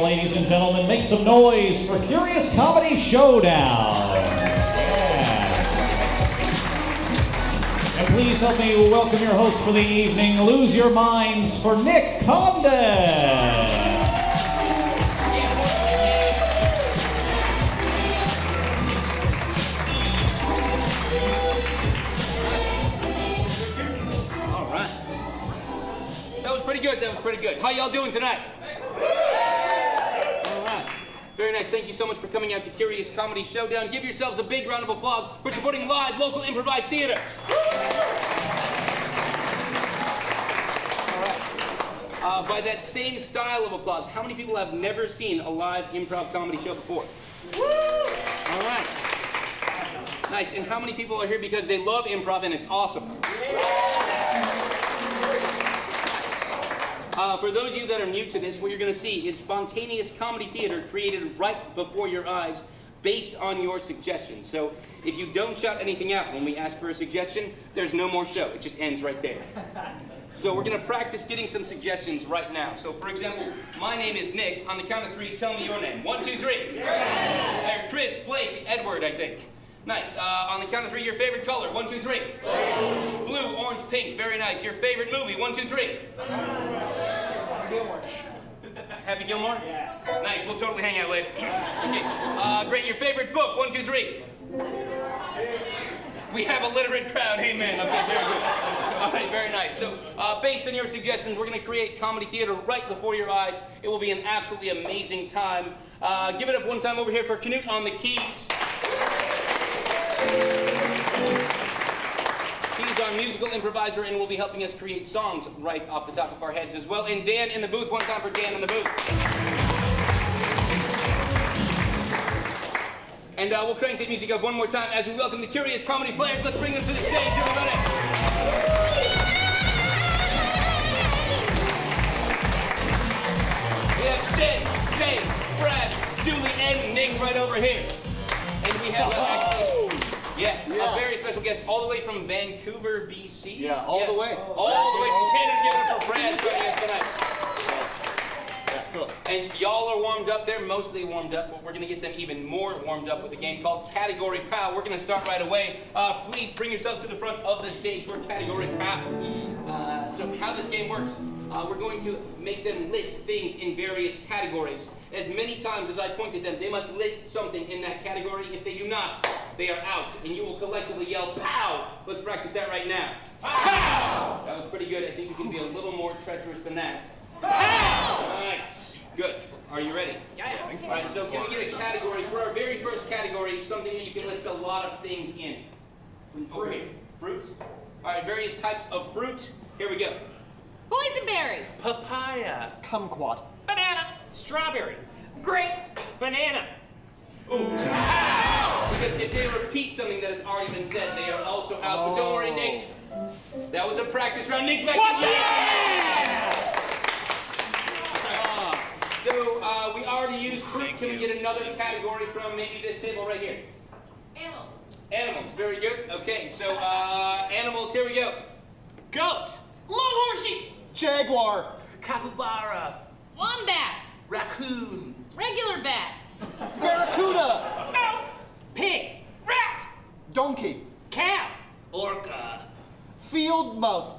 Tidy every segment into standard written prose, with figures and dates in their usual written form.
ladies and gentlemen, make some noise for Curious Comedy Showdown. And please help me welcome your host for the evening, Lose Your Minds for Nick Condon. That was pretty good. How y'all doing tonight? All right. Very nice. Thank you so much for coming out to Curious Comedy Showdown. Give yourselves a big round of applause for supporting live, local improvised theater. All right. By that same style of applause, how many people have never seen a live improv comedy show before? All right. Nice. And how many people are here because they love improv and it's awesome? For those of you that are new to this, what you're going to see is spontaneous comedy theater created right before your eyes based on your suggestions. So if you don't shout anything out when we ask for a suggestion, there's no more show. It just ends right there. So we're going to practice getting some suggestions right now. So for example, my name is Nick. On the count of 3, tell me your name. 1, 2, 3. Chris, Blake, Edward, I think. Nice. On the count of 3, your favorite color. 1, 2, 3. Blue, orange, pink. Very nice. Your favorite movie. 1, 2, 3. Gilmore. Happy Gilmore? Yeah. Nice. We'll totally hang out later. Okay. Great. Your favorite book. 1, 2, 3. We have a literate crowd. Amen. Okay. Very good. All right. Very nice. So, based on your suggestions, we're going to create comedy theater right before your eyes. It will be an absolutely amazing time. Give it up one time over here for Knut on the keys. He's our musical improviser and will be helping us create songs right off the top of our heads as well. And Dan in the booth, one time for Dan in the booth. And we'll crank the music up one more time as we welcome the Curious Comedy Players. Let's bring them to the stage, everybody. We have Jenn, Jay, Fraz, Julie, and Nick right over here. And we have a very special guest all the way from Vancouver, BC. Yeah, all the way. All the way from Canada. Give it up for Fraz joining us tonight. Yeah, cool. And y'all are warmed up. They're mostly warmed up, but we're going to get them even more warmed up with a game called Category Pow. We're going to start right away. Please bring yourselves to the front of the stage for Category Pow. So how this game works, we're going to make them list things in various categories. As many times as I point at them, they must list something in that category. If they do not, they are out, and you will collectively yell, "Pow!" Let's practice that right now. Pow! That was pretty good. I think we can be a little more treacherous than that. Pow! Nice. Good. Are you ready? Yeah. All right, so can we get a category? For our very first category, something that you can list a lot of things in. Over here. Fruit. All right, various types of fruit. Here we go. Boysenberry. Papaya. Kumquat. Banana. Strawberry. Grape. Banana. Ooh. Pow! Because if they repeat something that has already been said, they are also out. But don't worry, Nick. That was a practice round. Nick's back. What? Yeah! So we already used fruit. Can we get another category from maybe this table right here? Animals. Animals. Very good. Okay, so animals. Here we go. Goat. Longhorn sheep. Jaguar. Capybara. Wombat. Raccoon. Regular bat. Barracuda. Mouse. Pig. Rat. Donkey. Cow. Orca. Field mouse.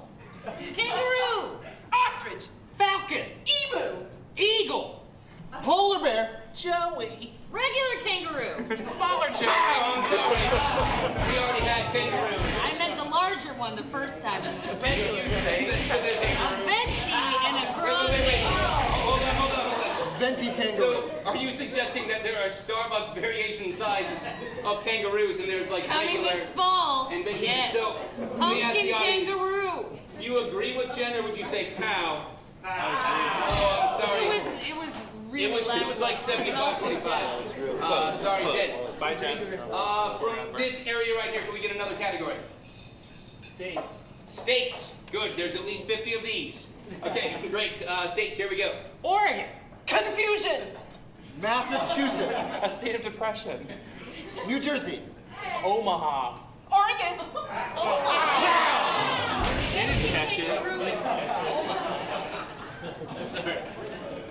Kangaroo. Ostrich. Falcon. Emu. Eagle. Polar bear. Joey. Regular kangaroo. Smaller Joey. I'm sorry. We already had kangaroo. I meant the larger one the first time. What did you say? A venti and a grown Hold on. Venti kangaroo. So, are you suggesting that there are Starbucks variation sizes of kangaroos and there's like coming regular this fall. and venti? Yes. So, let me ask the Pumpkin audience, kangaroo. do you agree with Jen or would you say pow? Oh, I'm sorry. It was really It was like 75-25. Sorry, Jen. Bye, Jen. From this area right here, can we get another category? States. States. Good. There's at least 50 of these. Okay, great. States. Here we go. Oregon. Confusion. Massachusetts. A state of depression. New Jersey. Omaha. Oregon. They didn't catch it. Sorry.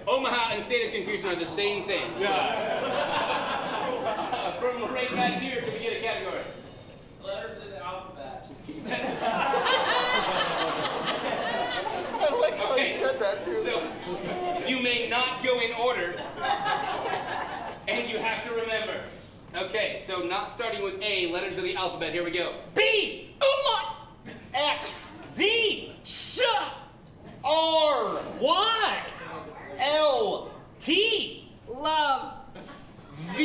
Omaha and State of Confusion are the same thing. So. From right back here, can we get a category? Letters in the alphabet. I like how he said that too. So, you may not go in order, and you have to remember. Okay, so not starting with A, letters of the alphabet. Here we go. B. Umlaut. X, Z. Sh. R, Y. L, T. Love. V.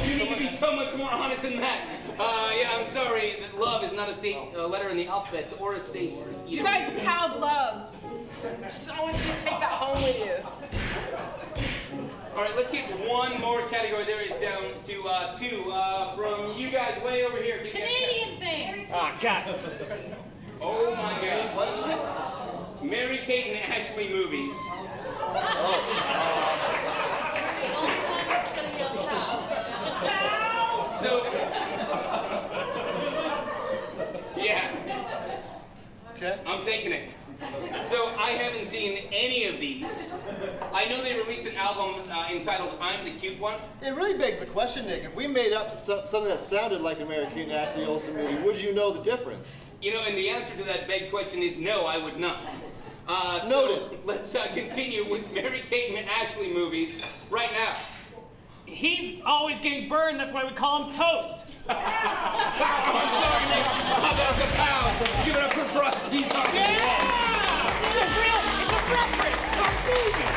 You need to be so much more on it than that. Yeah, I'm sorry. Love is not a state letter in the alphabet or a state either. You guys cowed love. Just, I want you to take that home with you. All right, let's get one more category. There is down to 2 from you guys way over here. Canadian things. Oh, God. Oh my goodness. What is it? Mary-Kate and Ashley movies. So, yeah, Okay. I'm taking it. So I haven't seen any of these. I know they released an album entitled I'm the Cute One. It really begs the question, Nick. If we made up something that sounded like a Mary Kate and Ashley Olsen movie, would you know the difference? You know, and the answer to that big question is no, I would not. Noted. So let's continue with Mary-Kate and Ashley movies right now. He's always getting burned, that's why we call him Toast. Oh, I'm sorry, Nick. Oh, that was a pound. Give it up for Fraz. He's on the It's a reference to a movie.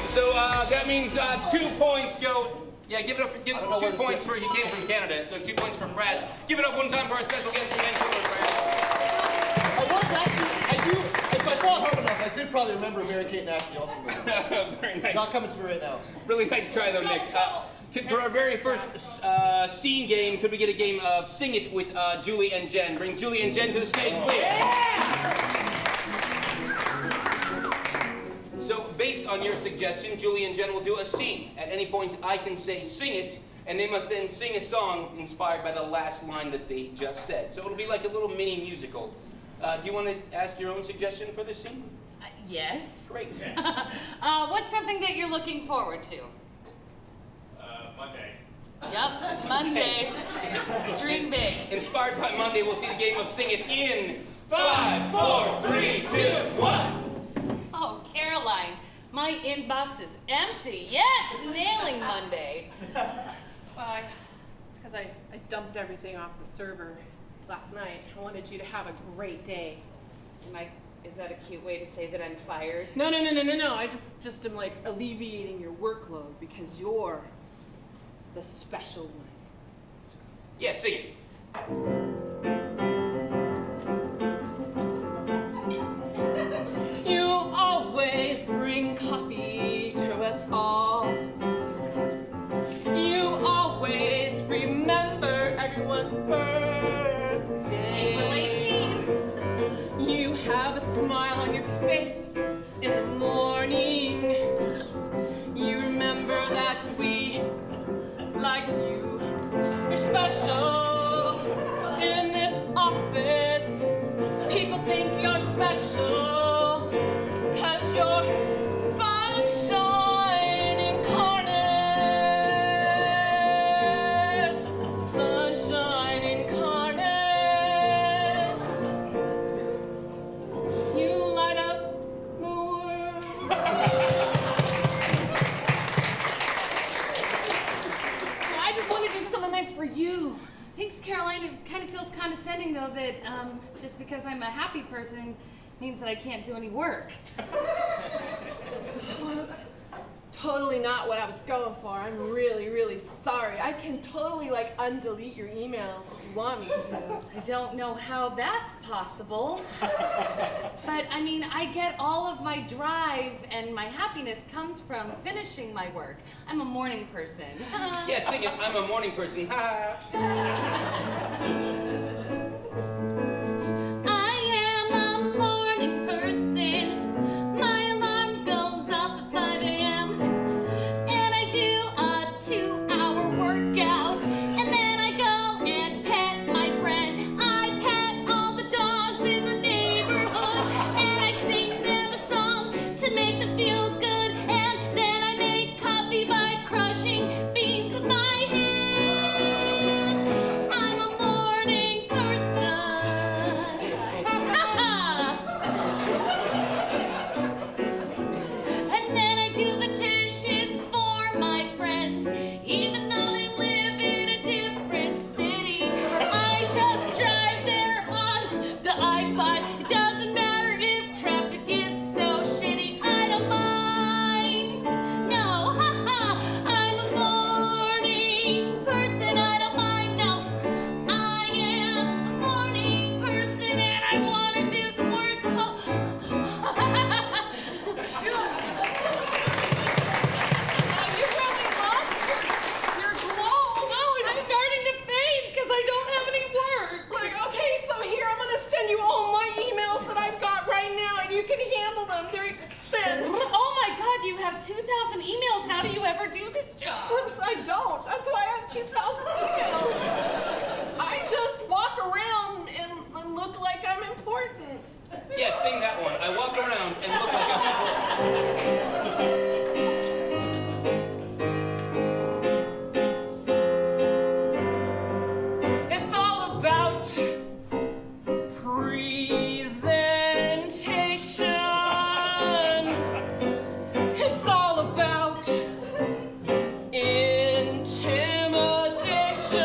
So that means 2 points go. Yeah, give it up. Give I don't know 2 where to points sit. for he came from Canada. So 2 points for Fraz. Give it up one time for our special guest from Vancouver, Fraz. I was actually, if I thought hard enough, I could probably remember a Mary Kate and Ashley Olsen movie. Very nice. Not coming to me right now. Really nice try though, Nick. For our very first scene game, could we get a game of Sing It with Julie and Jenn? Bring Julie and Jenn to the stage, please. So, based on your suggestion, Julie and Jenn will do a scene. At any point, I can say sing it, and they must then sing a song inspired by the last line that they just said. So it'll be like a little mini musical. Do you want to ask your own suggestion for this scene? Yes. Great. What's something that you're looking forward to? Monday. Yep, Monday. Dream big. Inspired by Monday, we'll see the game of Sing It in 5, 4, 3, 2, 1. Oh, Caroline, my inbox is empty. Yes, nailing Monday. Well, it's because I dumped everything off the server last night. I wanted you to have a great day. Is that a cute way to say that I'm fired? No. I just am like alleviating your workload because you're the special one. Yeah, sing it. You always bring coffee to us all. You always remember everyone's birthday. April 18th. You have a smile on your face in the morning. You remember that we like you. You're special in this office. People think you're special 'cause you're sunshine incarnate. Sunshine incarnate. You light up the world. I just want to do something nice for you. Thanks, Caroline. It kind of feels condescending, though, that just because I'm a happy person means that I can't do any work. Well, that's totally not what I was going for. I'm really, really sorry. I can totally, like, undelete your emails if you want me to. I don't know how that's possible. But, I mean, I get all of my drive and my happiness comes from finishing my work. I'm a morning person. Yeah, sing it. I'm a morning person. Ha. I am a morning person. My alarm goes off at 5 a.m. And I do a 2-hour workout. And then I go and pet my friend. I pet never do this job. I don't. That's why I have 2,000 emails. I just walk around and look like I'm important. Yeah, sing that one. I walk around and look like I'm important. It's all about presentation. It's all about intimidation.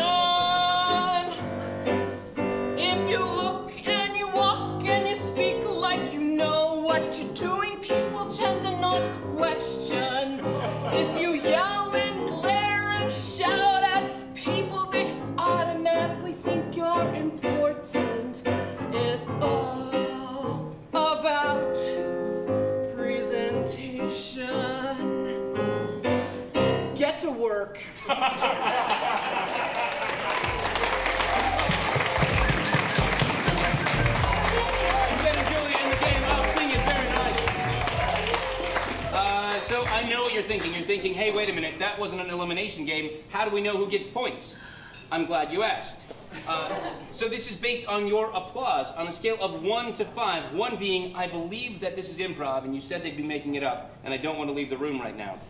If you look and you walk and you speak like you know what you're doing, people tend to not question. If you yell and glare and shout at people, they automatically think you're important. It's all about presentation. Get to work. Ben and Julie in the game. Oh, sing is very nice. So I know what you're thinking. You're thinking, hey, wait a minute, that wasn't an elimination game. How do we know who gets points? I'm glad you asked. So this is based on your applause on a scale of 1 to 5. 1 being, I believe that this is improv, and you said they'd be making it up, and I don't want to leave the room right now.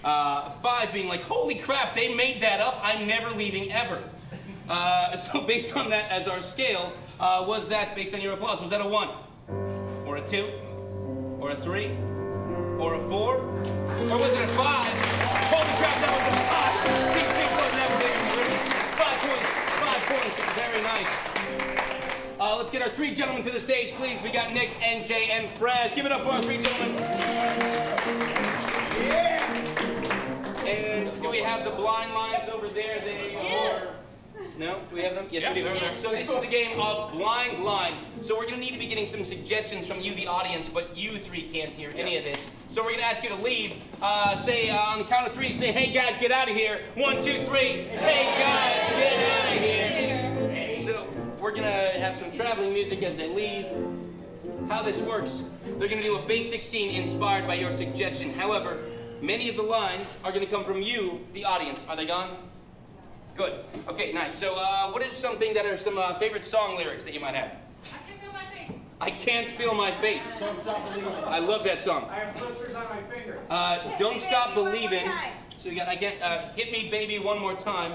5 being like, holy crap, they made that up. I'm never leaving ever. So based on that as our scale, was that, based on your applause, was that a 1? Or a 2? Or a 3? Or a 4? Or was it a 5? Holy crap, that was a 5! Big was never leaving the room. 5 points. 5 points. Very nice. Let's get our 3 gentlemen to the stage, please. We got Nick, NJ, and Fraz. Give it up for our 3 gentlemen. Yeah! And do we have the blind lines over there? They are... No? Do we have them? Yes, we do. So this is the game of blind line. So we're going to need to be getting some suggestions from you, the audience, but you 3 can't hear any of this. So we're going to ask you to leave. Say, on the count of 3, say, hey guys, get out of here. 1, 2, 3. Hey guys, get out of here. So we're going to have some traveling music as they leave. How this works, they're going to do a basic scene inspired by your suggestion. However, many of the lines are going to come from you, the audience. Are they gone? Good. Okay, nice. So, what is something that are some favorite song lyrics that you might have? I can't feel my face. Don't stop believing. I love that song. I have blisters on my finger. Don't stop believing. So you got, I can't, hit me baby one more time.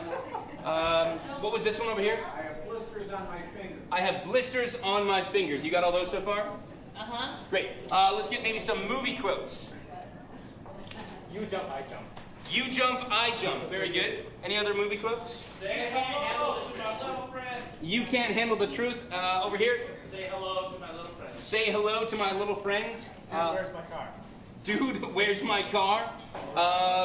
What was this one over here? I have blisters on my finger. I have blisters on my fingers. You got all those so far? Uh-huh. Great. Let's get maybe some movie quotes. You jump, I jump. You jump, I jump. Very good. Any other movie quotes? Say hello to my little friend. You can't handle the truth. Over here. Say hello to my little friend. Say hello to my little friend. Where's my car? Dude, where's my car?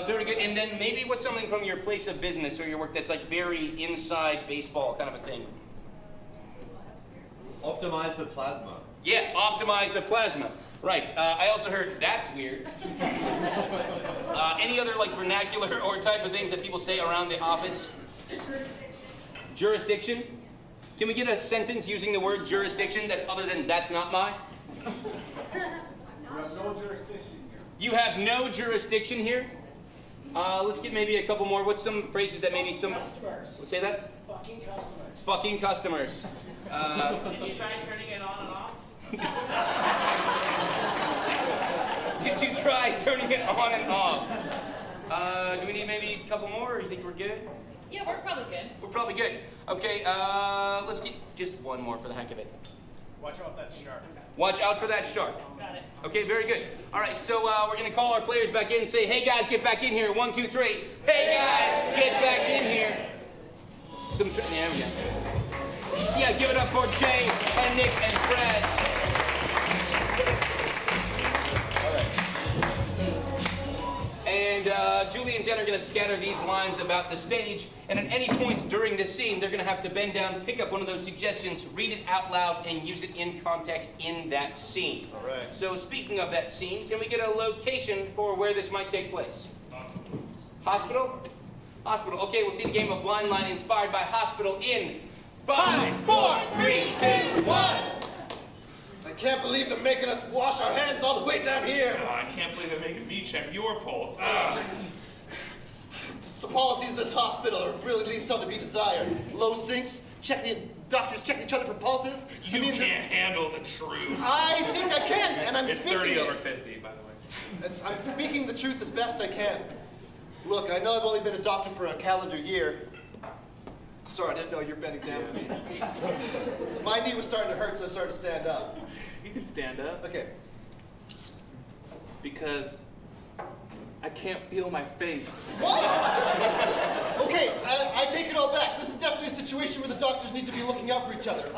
Very good. And then maybe what's something from your place of business or your work that's like very inside baseball kind of a thing? Optimize the plasma. Yeah, optimize the plasma. Right. I also heard that's weird. Any other like vernacular or type of things that people say around the office? Jurisdiction. Can we get a sentence using the word jurisdiction that's other than that's not my? You have no jurisdiction here. You have no jurisdiction here. Let's get maybe a couple more. What's some phrases that maybe some... Customers. Let's say that? Fucking customers. Fucking customers. Did you try turning it on and off? Did you try turning it on and off? Do we need maybe a couple more, or you think we're good? Yeah, we're probably good. We're probably good. Okay, let's get just one more for the heck of it. Watch out that shark. Watch out for that shark. Got it. Okay, very good. All right, so we're going to call our players back in and say, hey, guys, get back in here. 1, 2, 3. Hey, guys, get back in here. There we go. Yeah, give it up for Jay and Nick and Fred. And Julie and Jen are going to scatter these lines about the stage, and at any point during this scene, they're going to have to bend down, pick up one of those suggestions, read it out loud, and use it in context in that scene. All right. So speaking of that scene, can we get a location for where this might take place? Hospital? Hospital. Okay, we'll see the game of Blind Line inspired by Hospital in 5, 4, 3, 2, 1. I can't believe they're making us wash our hands all the way down here. I can't believe they're making me check your pulse. policies of this hospital really leave something to be desired. Low sinks, doctors check each other for pulses. You can't handle the truth. I think I can, and I'm speaking It's 30 it. over 50, by the way. I'm speaking the truth as best I can. Look, I know I've only been a doctor for a calendar year. Sorry, I didn't know you were bending down to me. My knee was starting to hurt, so I started to stand up. You can stand up. Okay. Because I can't feel my face. What? Okay, I take it all back. This is definitely a situation where the doctors need to be looking out for each other.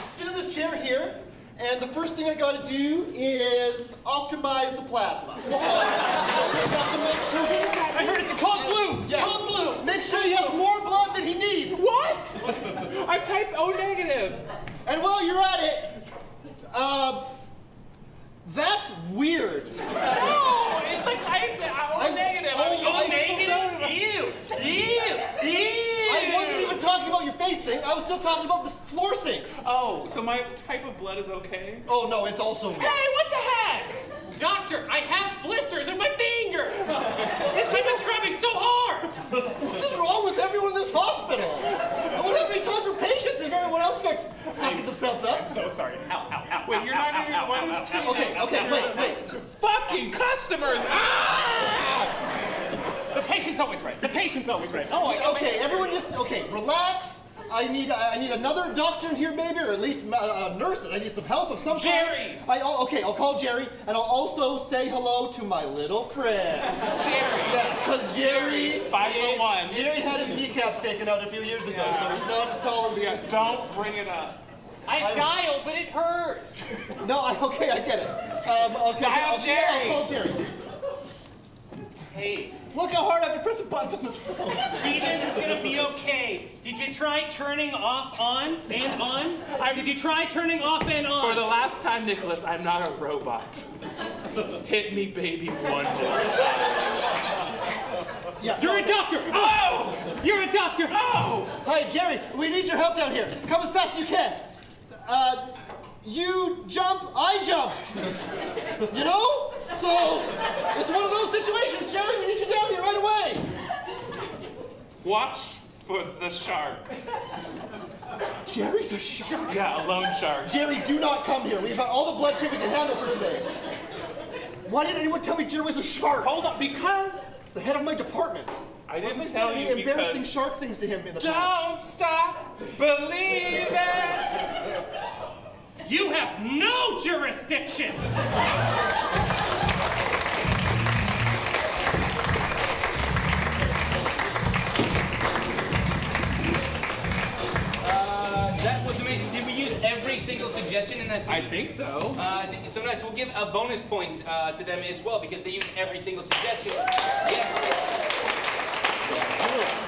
Sit in this chair here, and the first thing I gotta do is optimize the plasma. Just have to make sure. I heard it's cold blue! Yeah. Cold blue! Make sure he has more blood than he needs. What? I typed O negative. And while you're at it, that's weird. No! It's like O negative. O negative? Ew! I wasn't even talking about your face thing. I was still talking about the floor sinks. Oh, so my type of blood is okay? Oh, no, it's also weird. Hey, what the heck? Doctor, I have blisters in my fingers. It's like been scrubbing so hard. What is wrong with everyone in this hospital? I won't have any time for patients if everyone else starts fucking themselves up. I'm so sorry. Ow. Wait, you're not even the one who's treating. Okay, wait. Fucking customers! Ah! The patient's always right. Oh, Okay, everyone just, relax. I need another doctor in here, maybe, or at least a nurse. I need some help of some kind. Jerry! Okay, I'll call Jerry, and I'll also say hello to my little friend. Jerry! Yeah, because Jerry... 5'1". Jerry had his kneecaps taken out a few years ago, so he's not as tall as he is. Don't bring it up. I dialed, but it hurts. No, I get it. Okay, Dial Jerry. I'll call Jerry. Hey, Look how hard I have to press the buttons on this phone. Steven is gonna be okay. Did you try turning off on and on? Did you try turning off and on? For the last time, Nicholas, I'm not a robot. Hit me, baby, one more. Yeah, You're a doctor! Oh! You're a doctor! Oh! Hi, Jerry, we need your help down here. Come as fast as you can. You jump, I jump. You know? So, it's one of those situations, Jerry. We need you down here right away. Watch for the shark. Jerry's a shark. Yeah, a lone shark. Jerry, do not come here. We've got all the bloodshed we can handle for today. Why didn't anyone tell me Jerry was a shark? Hold on, because... It's the head of my department. I didn't What if I tell said you any embarrassing because... shark things to him in the past? Don't stop believing! You have no jurisdiction! That was amazing. Did we use every single suggestion in that scene? I think so. So nice. We'll give a bonus point to them as well because they used every single suggestion. Yes.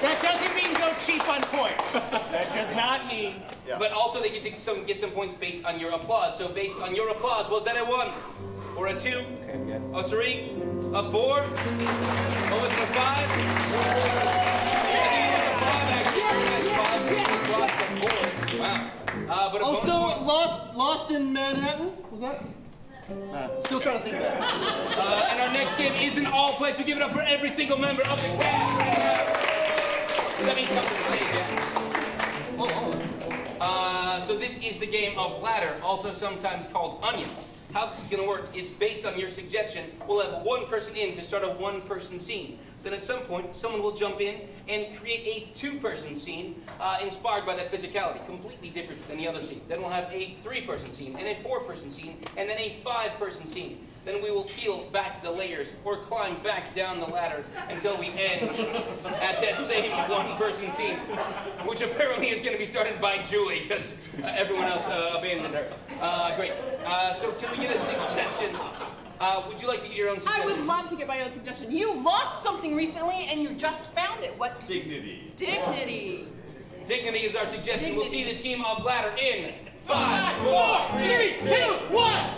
That doesn't mean go cheap on points. That does not mean. Yeah. But also they get some points based on your applause. So based on your applause, was that a 1? Or a 2? Okay, yes. A 3? A 4? Oh, it's a 5? Wow. But a bonus Also, point. Lost in Manhattan? Was that? Still trying to think of that. And our next game is an all place. We give it up for every single member of the cast. That means something to say, yeah. So this is the game of ladder, also sometimes called onion. How this is going to work is based on your suggestion. We'll have one person in to start a one-person scene. Then at some point, someone will jump in and create a two-person scene inspired by that physicality, completely different than the other scene. Then we'll have a three-person scene, and a four-person scene, and then a five-person scene. Then we will peel back the layers or climb back down the ladder until we end at that same one-person scene, which apparently is going to be started by Julie because everyone else abandoned her. Great. So can we get a suggestion? Would you like to get your own suggestion? I would love to get my own suggestion. You lost something recently and you just found it. What? Dignity. Dignity. Dignity is our suggestion. We'll see the scheme of ladder in 5, 4, 3, 2, 1!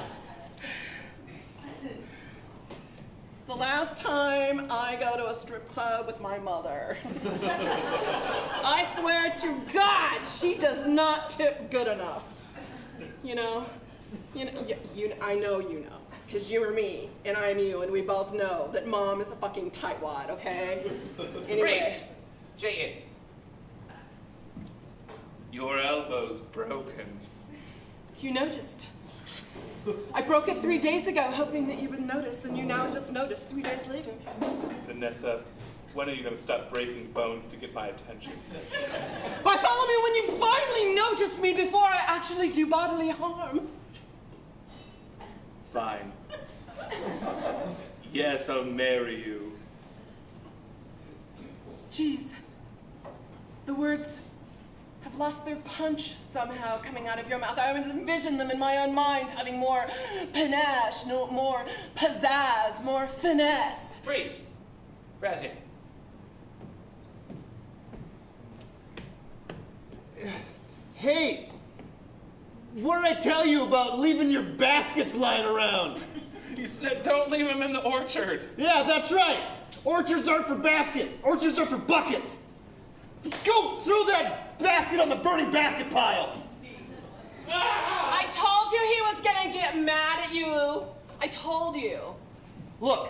The last time I go to a strip club with my mother. I swear to God, she does not tip good enough. You know? I know you know. Because you're me, and I'm you, and we both know that Mom is a fucking tightwad, okay? Anyway. Freeze! J.N. Your elbow's broken. You noticed. I broke it 3 days ago, hoping that you would notice, and you now just noticed 3 days later. Vanessa, when are you going to stop breaking bones to get my attention? Why follow me when you finally notice me before I actually do bodily harm? Fine. Yes, I'll marry you. Jeez. The words have lost their punch somehow coming out of your mouth. I always envisioned them in my own mind having more panache, no, more pizzazz, more finesse. Freeze! Fraz in. Hey! What did I tell you about leaving your baskets lying around? You said don't leave them in the orchard. Yeah, that's right. Orchards aren't for baskets. Orchards are for buckets. Go throw that basket on the burning basket pile. I told you he was gonna get mad at you. I told you. Look,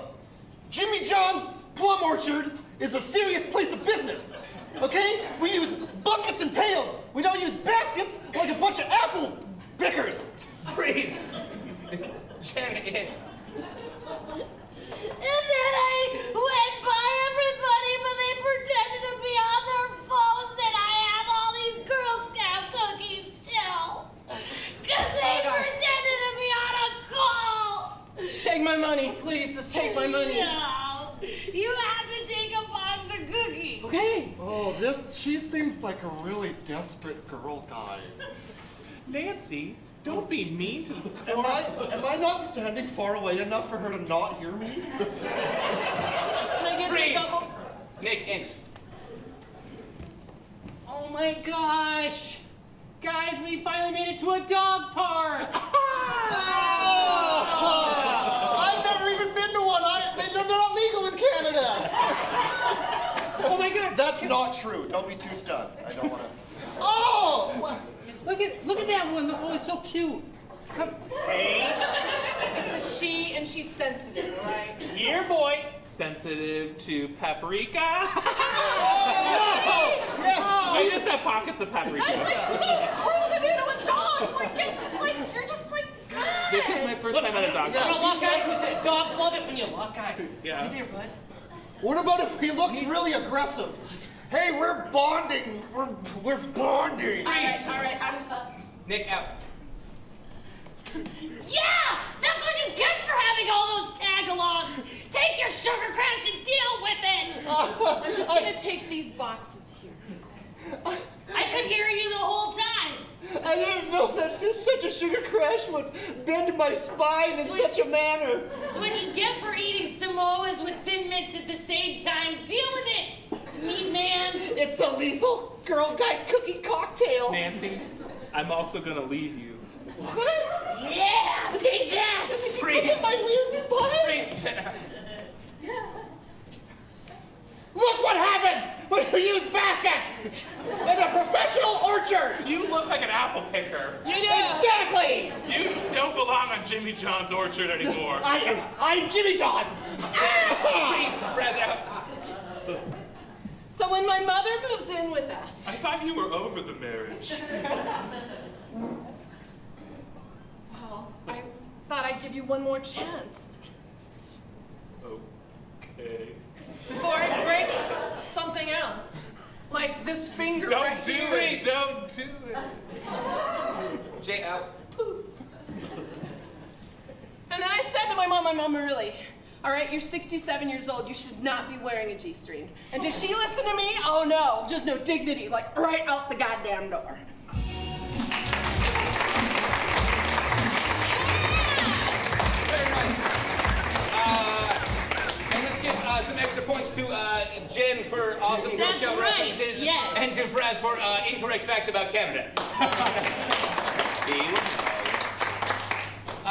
Jimmy John's Plum Orchard is a serious place of business. Okay? We use buckets and pails. We don't use baskets like a bunch of apple pickers. Freeze! Jen in. And then I went by everybody, but they pretended to be on their phones, and I have all these Girl Scout cookies still. Because they pretended to be on a call. Take my money, please. Just take my money. No, you have to take a box of cookies. Okay. Oh, she seems like a really desperate girl guy. Nancy, don't be mean to this. Am I not standing far away enough for her to not hear me? Can I get Freeze! a double? Nick in. Oh my gosh! Guys, we finally made it to a dog park! I've never even been to one. They're not legal in Canada. Oh my god! That's not true. Don't be too stunned. I don't want to. Oh! Look at that one. Look, oh, it's so cute. Come. Hey. It's a she, and she's sensitive, right? Here, boy. Sensitive to paprika? No! I just have pockets of paprika. That's like so cruel to do to a dog. Like, you're just like, God. This is my first time at a dog I'm park. gonna lock eyes with it. Dogs love it when you lock eyes. Yeah. Hey there, bud. What about if we looked really aggressive? Hey, we're bonding. We're bonding. All right. I'm just. Nick out. Yeah, that's what you get for having all those tag-alongs. Take your sugar crash and deal with it. I'm just gonna take these boxes here. I could hear you the whole time. I didn't know that just such a sugar crash would bend my spine in such a manner. That's what you get for eating Samoas with Thin Mints at the same time. Deal with it, mean man. It's a lethal Girl Guide cookie cocktail. Nancy, I'm also gonna leave you. What? Yeah, take that. Look at my weird butt. Freeze! Jen out. Look what happens when you use baskets in a professional orchard. You look like an apple picker. You do. Exactly. You don't belong on Jimmy John's orchard anymore. I'm Jimmy John. Freeze! Fraz out. So when my mother moves in with us. I thought you were over the marriage. Well, I thought I'd give you one more chance. Okay. Before I break something else. Like this finger right Don't do here. it! Don't do it! Jay out. And then I said to my mom, really, all right, you're 67 years old, you should not be wearing a G-string. And does she listen to me? Oh no, just no dignity, like right out the goddamn door. Very nice. And let's give some extra points to Jen for awesome Girl That's Scout right, references. yes. And to Fraz for incorrect facts about Canada.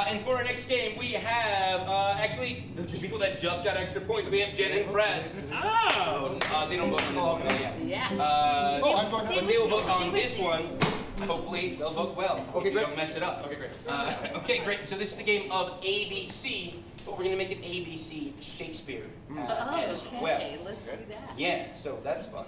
And for our next game, we have, actually, the people that just got extra points. We have Jen and Fraz. Oh. They don't vote on this one, though, yeah. Yeah. But they will vote on this one. Hopefully they'll vote well. Okay, if you great. don't mess it up. Okay, great. Okay, great. So this is the game of ABC, but we're going to make it ABC Shakespeare as well. Let's do that. Yeah, so that's fun.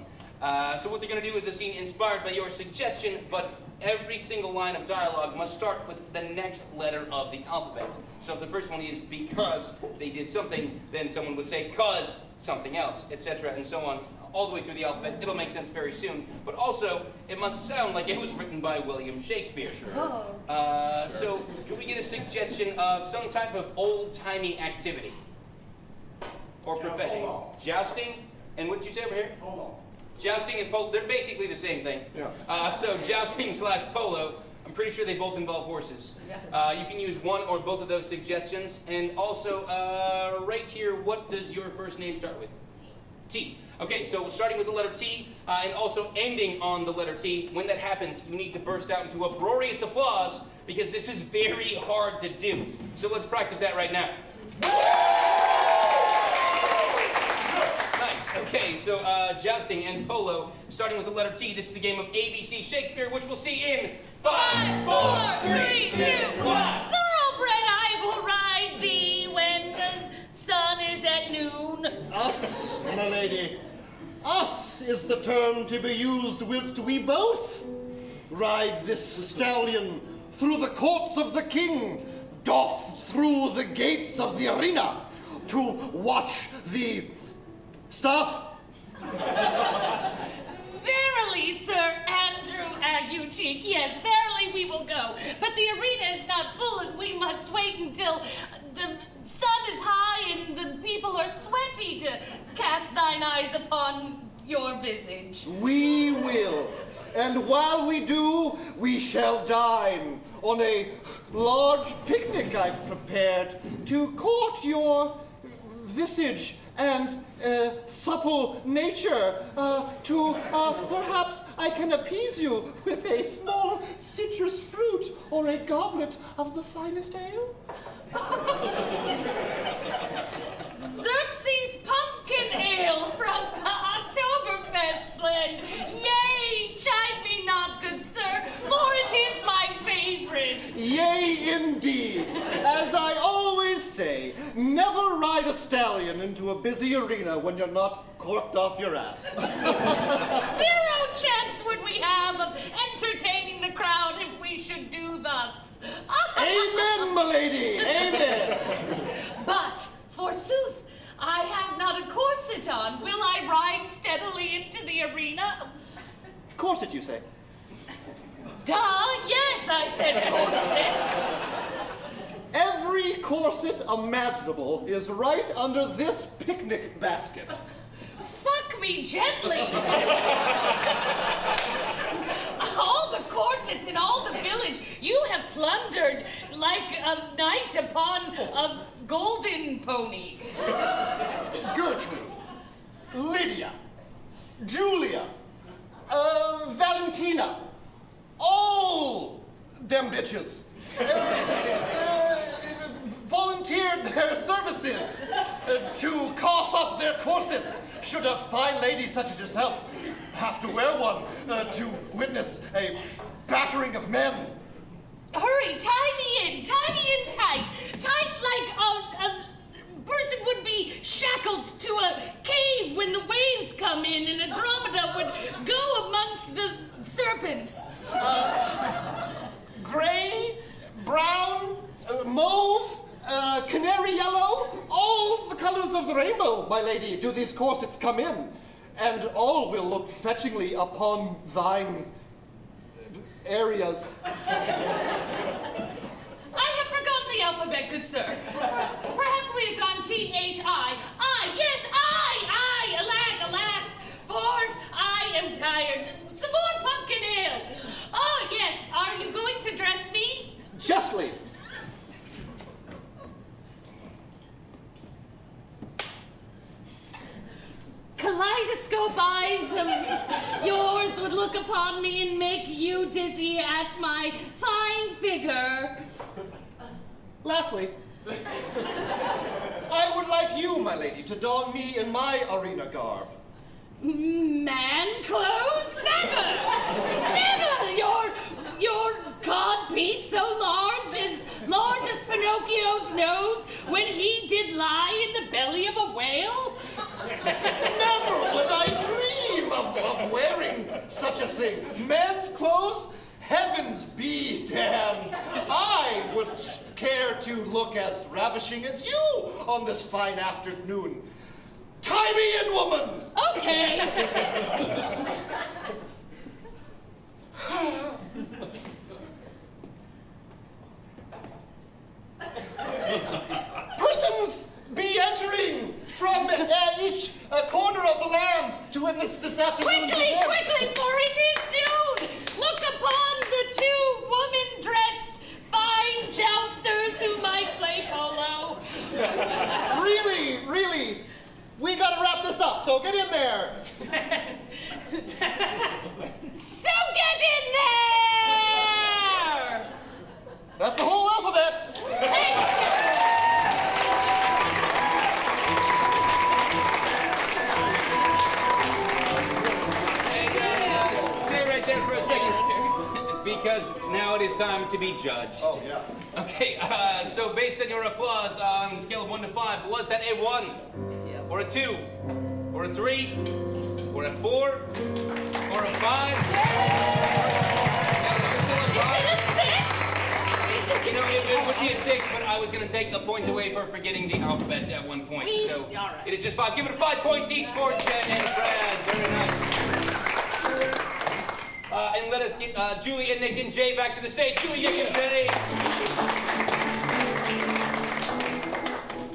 So what they're going to do is a scene inspired by your suggestion, but every single line of dialogue must start with the next letter of the alphabet. So if the first one is because they did something, then someone would say cause something else, etc., and so on, all the way through the alphabet. It'll make sense very soon. But also, it must sound like it was written by William Shakespeare. So can we get a suggestion of some type of old-timey activity or profession? Jousting, and what did you say over here? Polo. Jousting and polo, they're basically the same thing. Yeah. So jousting / polo, I'm pretty sure they both involve horses. You can use one or both of those suggestions. And also, right here, what does your first name start with? T. Okay, so starting with the letter T, and also ending on the letter T. When that happens, you need to burst out into uproarious applause, because this is very hard to do. So let's practice that right now. Nice. Okay, so jousting and polo, starting with the letter T. This is the game of ABC Shakespeare, which we'll see in 5, 4, 3, 2, 1. Thoroughbred, I will ride thee when the sun is at noon. Us, my lady. Us is the term to be used whilst we both ride this stallion through the courts of the king, doth through the gates of the arena, to watch the stuff. Verily, Sir Andrew Aguecheek, yes, verily we will go. But the arena is not full, and we must wait until the sun is high and the people are sweaty to cast thine eyes upon your visage. We will. And while we do, we shall dine on a large picnic I've prepared to court your visage and supple nature, perhaps I can appease you with a small citrus fruit or a goblet of the finest ale. Xerxes pumpkin ale from Oktoberfest blend. Yea, chide me not, good sir, for it is my favorite. Yea, indeed. As I always say, never ride a stallion into a busy arena when you're not corked off your ass. Zero chance would we have of entertaining the crowd if we should do thus. Amen, milady, amen. But, forsooth, I have not a corset on. Will I ride steadily into the arena? Corset, you say? Duh, yes, I said corset. Every corset imaginable is right under this picnic basket. Fuck me gently. All the corsets in all the village you have plundered like a knight upon a golden pony. Gertrude, Lydia, Julia, Valentina, all them bitches volunteered their services to cough up their corsets should a fine lady such as yourself have to wear one to witness a battering of men. Hurry, tie me in tight. Tight like a person would be shackled to a cave when the waves come in and Andromeda would go amongst the serpents. Gray, brown, mauve, canary yellow, all the colors of the rainbow, my lady, do these corsets come in, and all will look fetchingly upon thine areas. I have forgotten the alphabet, good sir. Perhaps we have gone G-H-I. Yes, I, alas, for I am tired. Some more pumpkin ale. Oh, yes, are you going to dress me? Justly. Kaleidoscope eyes of yours would look upon me and make you dizzy at my fine figure. Lastly, I would like you, my lady, to don me in my arena garb. Man clothes? Never! Never! Your so large as Pinocchio's nose when he did lie in the belly of a whale? Never would I dream of wearing such a thing. Men's clothes? Heavens be damned. I would care to look as ravishing as you on this fine afternoon. Tie me in, woman! Okay. Persons be entering from each corner of the land to witness this afternoon's Quickly, events. quickly, for it is noon! Look upon the two woman-dressed fine jousters who might play polo. Really, we gotta wrap this up, so get in there. So get in there! That's the whole alphabet. Stay right there for a second, because now it is time to be judged. Oh, yeah. Okay, so based on your applause on a scale of 1 to 5, was that a 1, or a 2, or a 3, or a 4, or a 5? You know, it would be a 6, but I was going to take a point away for forgetting the alphabet at one point. So it is just 5. Give it 5 points each for Jenn and Fraz. Very nice. And let us get Julie and Nick and Jay back to the stage. Julie, Nick, and Jay.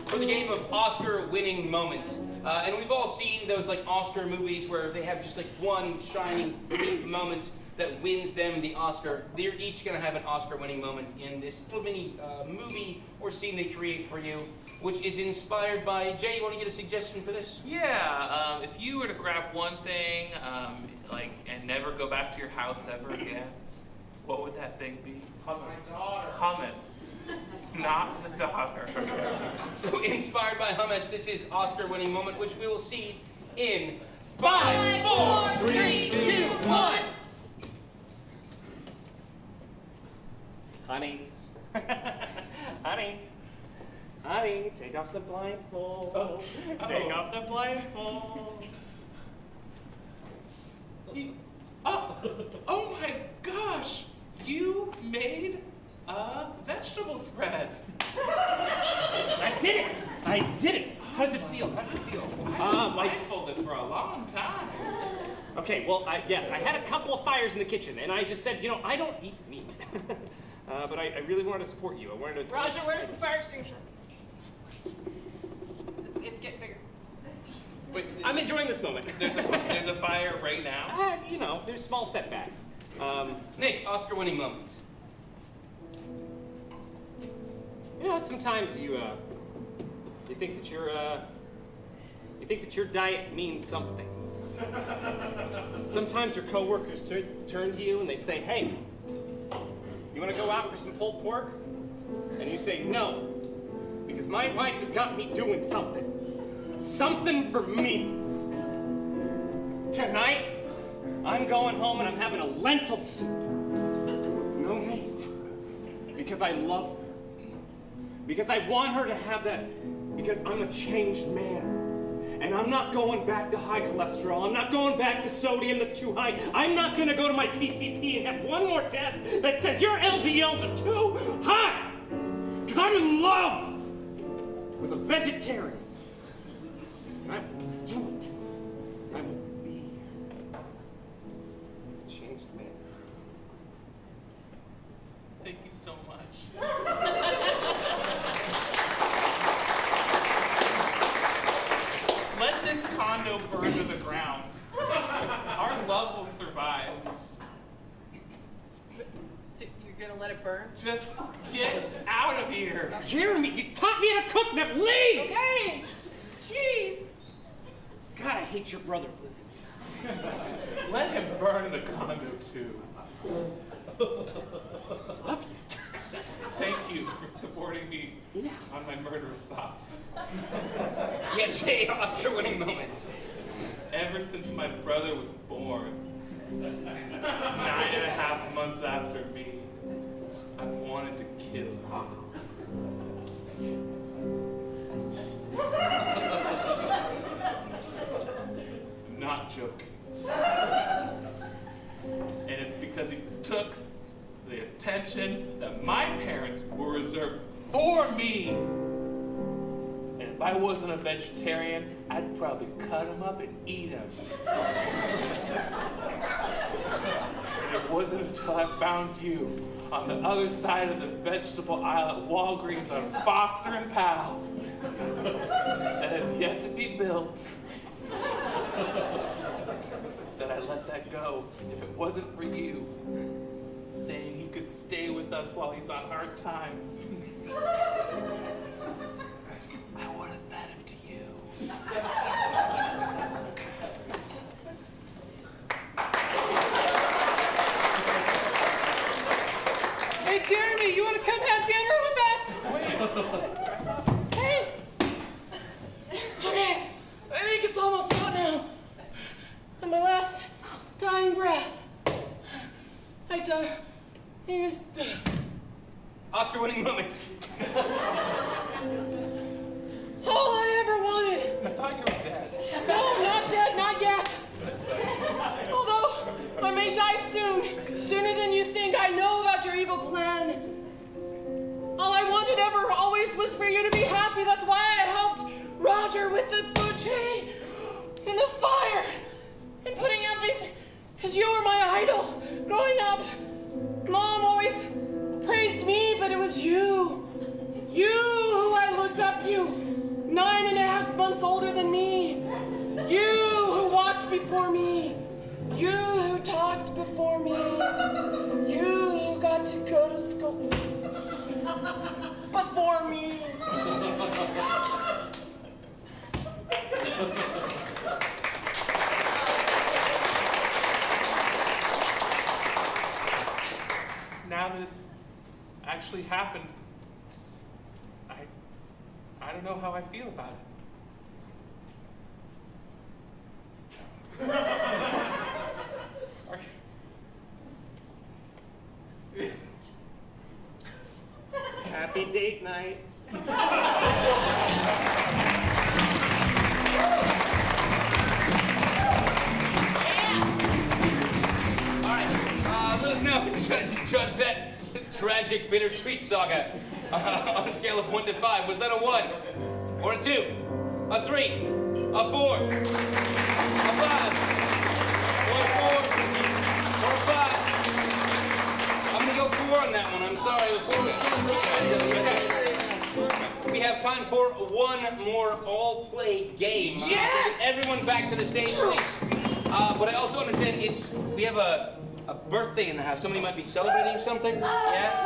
For the game of Oscar-winning moment. And we've all seen those like Oscar movies where they have just like one shining brief moment that wins them the Oscar. They're each going to have an Oscar-winning moment in this little mini movie or scene they create for you, which is inspired by... Jay, you want to get a suggestion for this? Yeah, if you were to grab one thing, and never go back to your house ever again, what would that thing be? Hummus. Not the daughter. So, inspired by hummus, this is Oscar-winning moment, which we will see in 5, 4, 3, 2, 1. Honey. Honey, take off the blindfold. Take off the blindfold. Oh my gosh! You made a vegetable spread. I did it! How does it feel? I was blindfolded for a long time. Okay, well, I had a couple of fires in the kitchen, and I just said, I don't eat meat. But I really wanted to support you. I wanted to... Roger, where's the fire extinguisher? It's getting bigger. Wait, I'm enjoying this moment. There's a fire right now? There's small setbacks. Nick, Oscar-winning moment. Sometimes you think that your diet means something. Sometimes your coworkers turn to you and they say, "Hey, you want to go out for some pulled pork?" And you say, "No, because my wife has got me doing something. Something for me. Tonight, I'm going home and I'm having a lentil soup. No meat. Because I love her. Because I want her to have that. Because I'm a changed man. And I'm not going back to high cholesterol. I'm not going back to sodium that's too high. I'm not going to go to my PCP and have one more test that says your LDLs are too high. Because I'm in love with a vegetarian. I will do it. I will be a changed man. Thank you so much. Let this condo burn to the ground. Our love will survive. So you're gonna let it burn? Just get out of here. Jeremy, you taught me to cook, now leave! Okay! Jeez! God, I hate your brother, Livy. Let him burn the condo too. Love you. Thank you for supporting me on my murderous thoughts. Yeah, Jay, Oscar-winning moment. Ever since my brother was born, 9.5 months after me, I wanted to kill her. Not joking. And it's because he took the attention that my parents were reserved for me. And if I wasn't a vegetarian, I'd probably cut him up and eat him. And it wasn't until I found you on the other side of the vegetable aisle at Walgreens on Foster and Powell that has yet to be built that I let that go. If it wasn't for you saying he could stay with us while he's on hard times, I would have fed him to you. Hey, Jeremy, you want to come have dinner with us? Hey. Okay, I think it's almost out now. On my last dying breath. Oscar-winning moment. All I ever wanted. I thought you were dead. No, not dead, not yet. Although I may die soon, sooner than you think. I know about your evil plan. All I wanted ever always was for you to be happy. That's why I helped Roger with the food chain and the fire and putting out these, because you were my idol growing up. Mom always praised me, but it was you. You who I looked up to, 9.5 months older than me. You who walked before me. You who talked before me. You who got to go to school before me. Now that it's actually happened, I don't know how I feel about it. Happy date night. Let us know judge that tragic, bittersweet saga on a scale of 1 to 5. Was that a 1, or a 2, a 3, a 4, a 5, 1, 4, or a 5? I'm gonna go 4 on that one. I'm sorry, the 4 was we have time for one more all-play game. Yes! So get everyone back to the stage, please. But I also understand we have a birthday in the house. Somebody might be celebrating something. Yeah?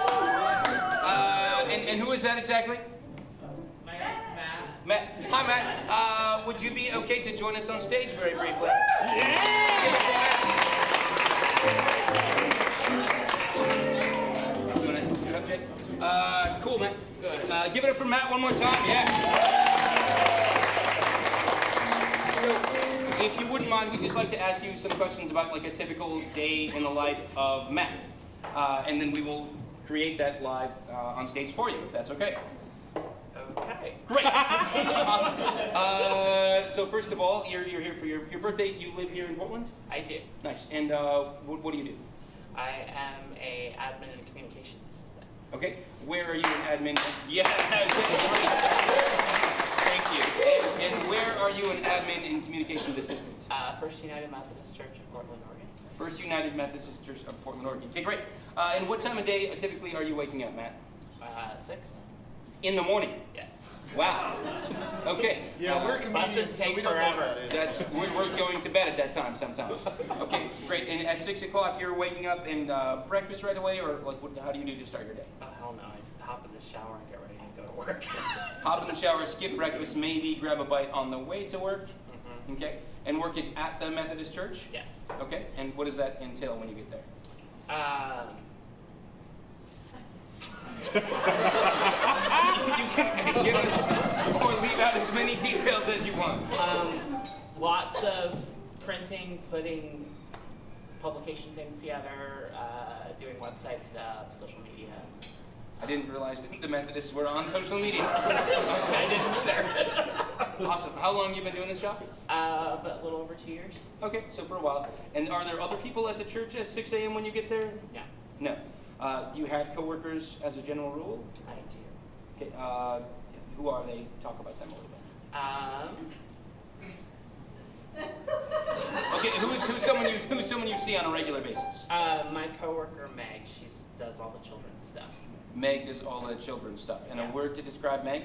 And who is that exactly? My name's Matt. Matt. Hi, Matt. Would you be okay to join us on stage very briefly? Yeah! Doing it up, Jake? Cool, Matt. Good. Give it up for Matt one more time. Yeah. So, if you wouldn't mind, we'd just like to ask you some questions about like a typical day in the life of Matt. And then we will create that live on stage for you, if that's okay. Okay. Great. Awesome. So first of all, you're here for your birthday. You live here in Portland? I do. Nice. And what do you do? I am a admin and communications assistant. Okay. Where are you in admin? Yeah. Thank you. And where are you an admin and communications assistant? First United Methodist Church in Portland, Oregon. First United Methodist Church of Portland, Oregon. Okay, great. And what time of day typically are you waking up, Matt? 6. In the morning? Yes. Wow. Okay. Yeah, we're comedians, buses so take we don't know what forever. that is. We're going to bed at that time sometimes. Okay, great. And at 6 o'clock, you're waking up and breakfast right away, or like, how do you do to start your day? Oh, hell no. I hop in the shower and get ready and go to work. Hop in the shower, skip breakfast, maybe grab a bite on the way to work. Mm-hmm. Okay. And work is at the Methodist Church? Yes. Okay. And what does that entail when you get there? You can give us or leave out as many details as you want. Lots of printing, putting publication things together, doing website stuff, social media. I didn't realize that the Methodists were on social media. I didn't either. Awesome. How long have you been doing this job? About a little over 2 years. Okay, so for a while. And are there other people at the church at 6 a.m. when you get there? No. No. Do you have coworkers as a general rule? I do. Okay, who are they? Talk about them a little bit. Okay, who's someone you see on a regular basis? My coworker Meg. She does all the children's stuff. Meg does all the children's stuff. And a word to describe Meg?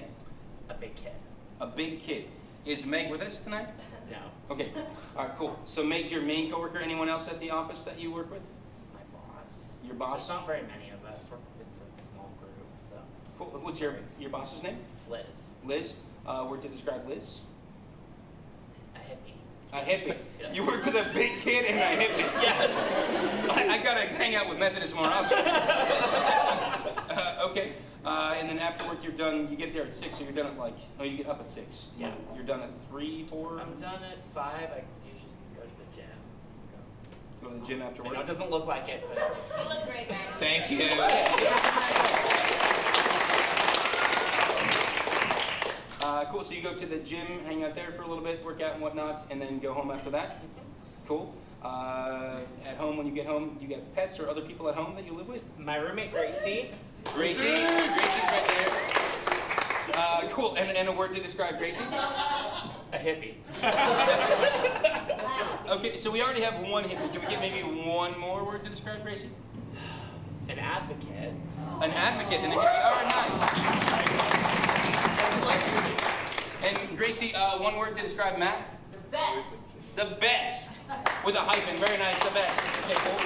A big kid. A big kid. Is Meg with us tonight? No. Okay. All right, cool. So Meg's your main coworker. Anyone else at the office that you work with? My boss. Your boss? There's not very many of us. It's a small group, so. Cool. What's your boss's name? Liz. Liz. Word to describe Liz? A hippie. A hippie. Yeah. You work with a big kid and a hippie. Yeah. I gotta hang out with Methodists more often. Okay. And then after work, you're done. You get there at 6, so you're done at you get up at 6. Yeah. You're done at 3, 4. I'm done at 5. I usually go to the gym. Go to the gym after work. I know it doesn't look like it, but You look great, man. Thank you. Cool. So you go to the gym, hang out there for a little bit, work out and whatnot, and then go home after that. Cool. At home, when you get home, you get pets or other people at home that you live with? my roommate Gracie. Gracie. Gracie's right there. Cool. And a word to describe Gracie? A hippie. Okay, so we already have one hippie. Can we get maybe one more word to describe Gracie? An advocate. An advocate and a hippie. All right, nice. And Gracie, one word to describe Matt? The best. The best. With a hyphen. Very nice. The best. Okay, cool.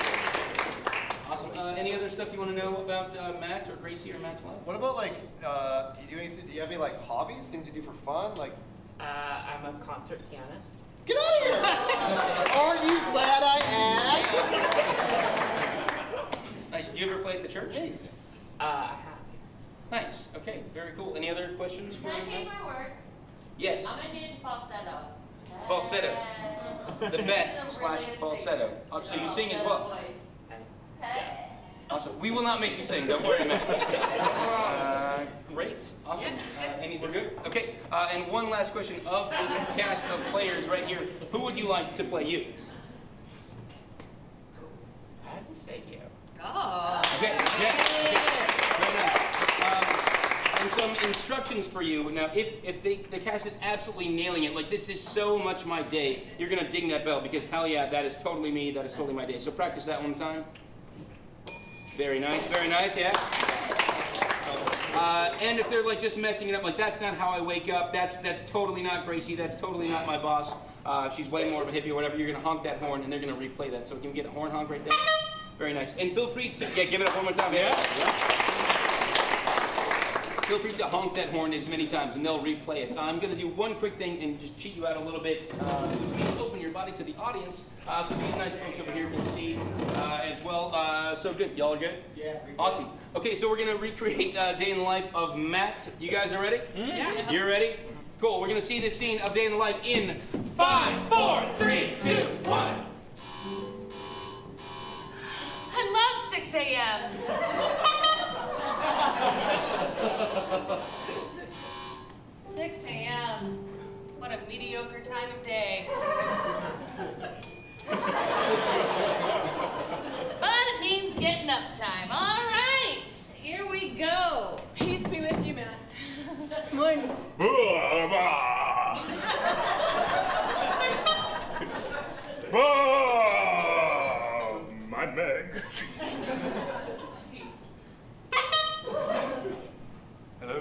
Awesome. Any other stuff you want to know about Matt or Gracie or Matt's life? What about do you do anything? Do you have any hobbies? Things you do for fun? I'm a concert pianist. Get out of here! Aren't you glad I asked? Nice. Do you ever play at the church? Yes. I have, yes. Nice. Okay. Very cool. Any other questions? Can I change my word? Yes. I'm going to change it to falsetto. Falsetto. The best / falsetto. So you sing as well? Yes. Awesome. We will not make you sing. Don't worry, Matt. Great. Awesome. We're good? Okay. And one last question of this cast of players right here. Who would you like to play you? I have to say you. Oh. Okay. Yeah. Very nice. And some instructions for you. Now, if the cast is absolutely nailing it, this is so much my day, you're going to ding that bell because, hell yeah, that is totally me. That is totally my day. So practice that one time. Very nice, yeah. And if they're just messing it up, that's not how I wake up, that's totally not Gracie, that's totally not my boss. She's way more of a hippie or whatever, you're gonna honk that horn and they're gonna replay that. So can we get a horn honk right there? Very nice. And feel free to, give it up one more time, yeah? Feel free to honk that horn as many times and they'll replay it. I'm gonna do one quick thing and just cheat you out a little bit, which means open your body to the audience. So these nice folks over here can see as well. So good. Y'all are good? Yeah. Awesome. Okay, so we're going to recreate Day in the Life of Matt. You guys are ready? Yeah. You're ready? Cool. We're going to see this scene of Day in the Life in 5, 4, 3, 2, 1. I love 6 a.m. 6 a.m. What a mediocre time of day. But it means getting up time. All right, here we go. Peace be with you, Matt. Morning. My Meg. Hello.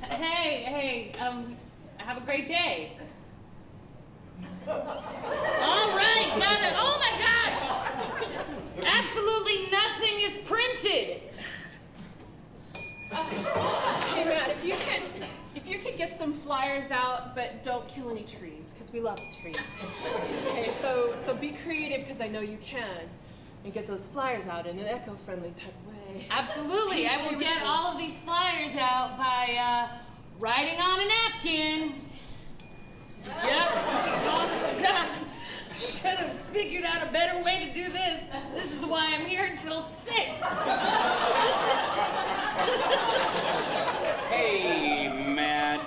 Hey, have a great day. All right, got it. Oh my gosh! Absolutely nothing is printed. Hey, Matt, if you could get some flyers out, but don't kill any trees, because we love trees. Okay, so be creative, because I know you can, and get those flyers out in an eco-friendly type way. Absolutely, I will get all of these flyers out by writing on a napkin. Yep. should have figured out a better way to do this. This is why I'm here until 6. Hey, Matt.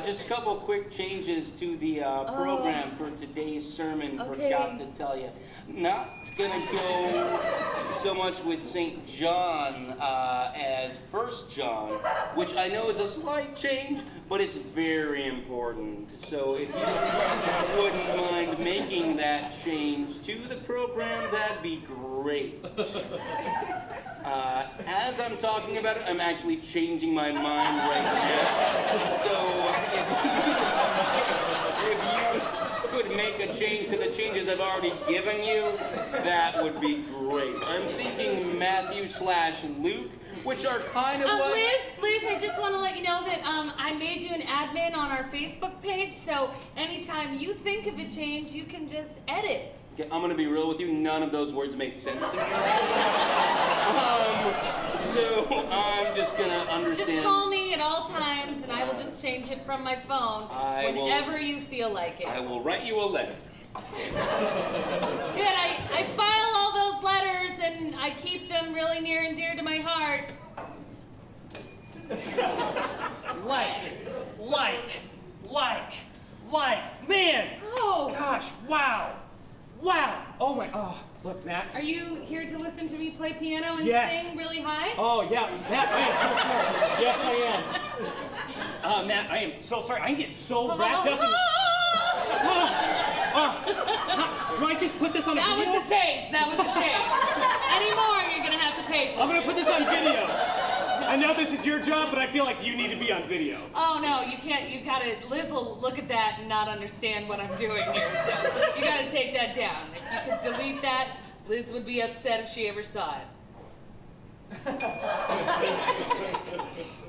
Just a couple quick changes to the program for today's sermon. Okay. Forgot to tell you. Not gonna go so much with St. John as 1 John, which I know is a slight change, but it's very important. So if you wouldn't mind making that change to the program, that'd be great. As I'm talking about it, I'm actually changing my mind right now. So if you could make a change to the changes I've already given you, that would be great. I'm thinking Matthew/Luke, which are kind of like... Liz, I just want to let you know that I made you an admin on our Facebook page, so anytime you think of a change, you can just edit. Okay, I'm gonna be real with you, none of those words make sense to me. So I'm just gonna understand. Just call me at all times and I will just change it from my phone whenever you feel like it. I will write you a letter. Good, I file all those letters and I keep them really near and dear to my heart. Like, man! Oh! Gosh, wow! Oh my, look, Matt. Are you here to listen to me play piano and sing really high? Oh, yeah, Matt, I am so sorry. Yes, I am. Matt, I am so sorry. I'm getting so wrapped up in... Do I just put this on a video? That was a taste. Any more, you're gonna have to pay for. I'm gonna put this on video. I know this is your job, but I feel like you need to be on video. Oh no, you can't. You gotta. Liz will look at that and not understand what I'm doing here. So you gotta take that down. If you could delete that, Liz would be upset if she ever saw it.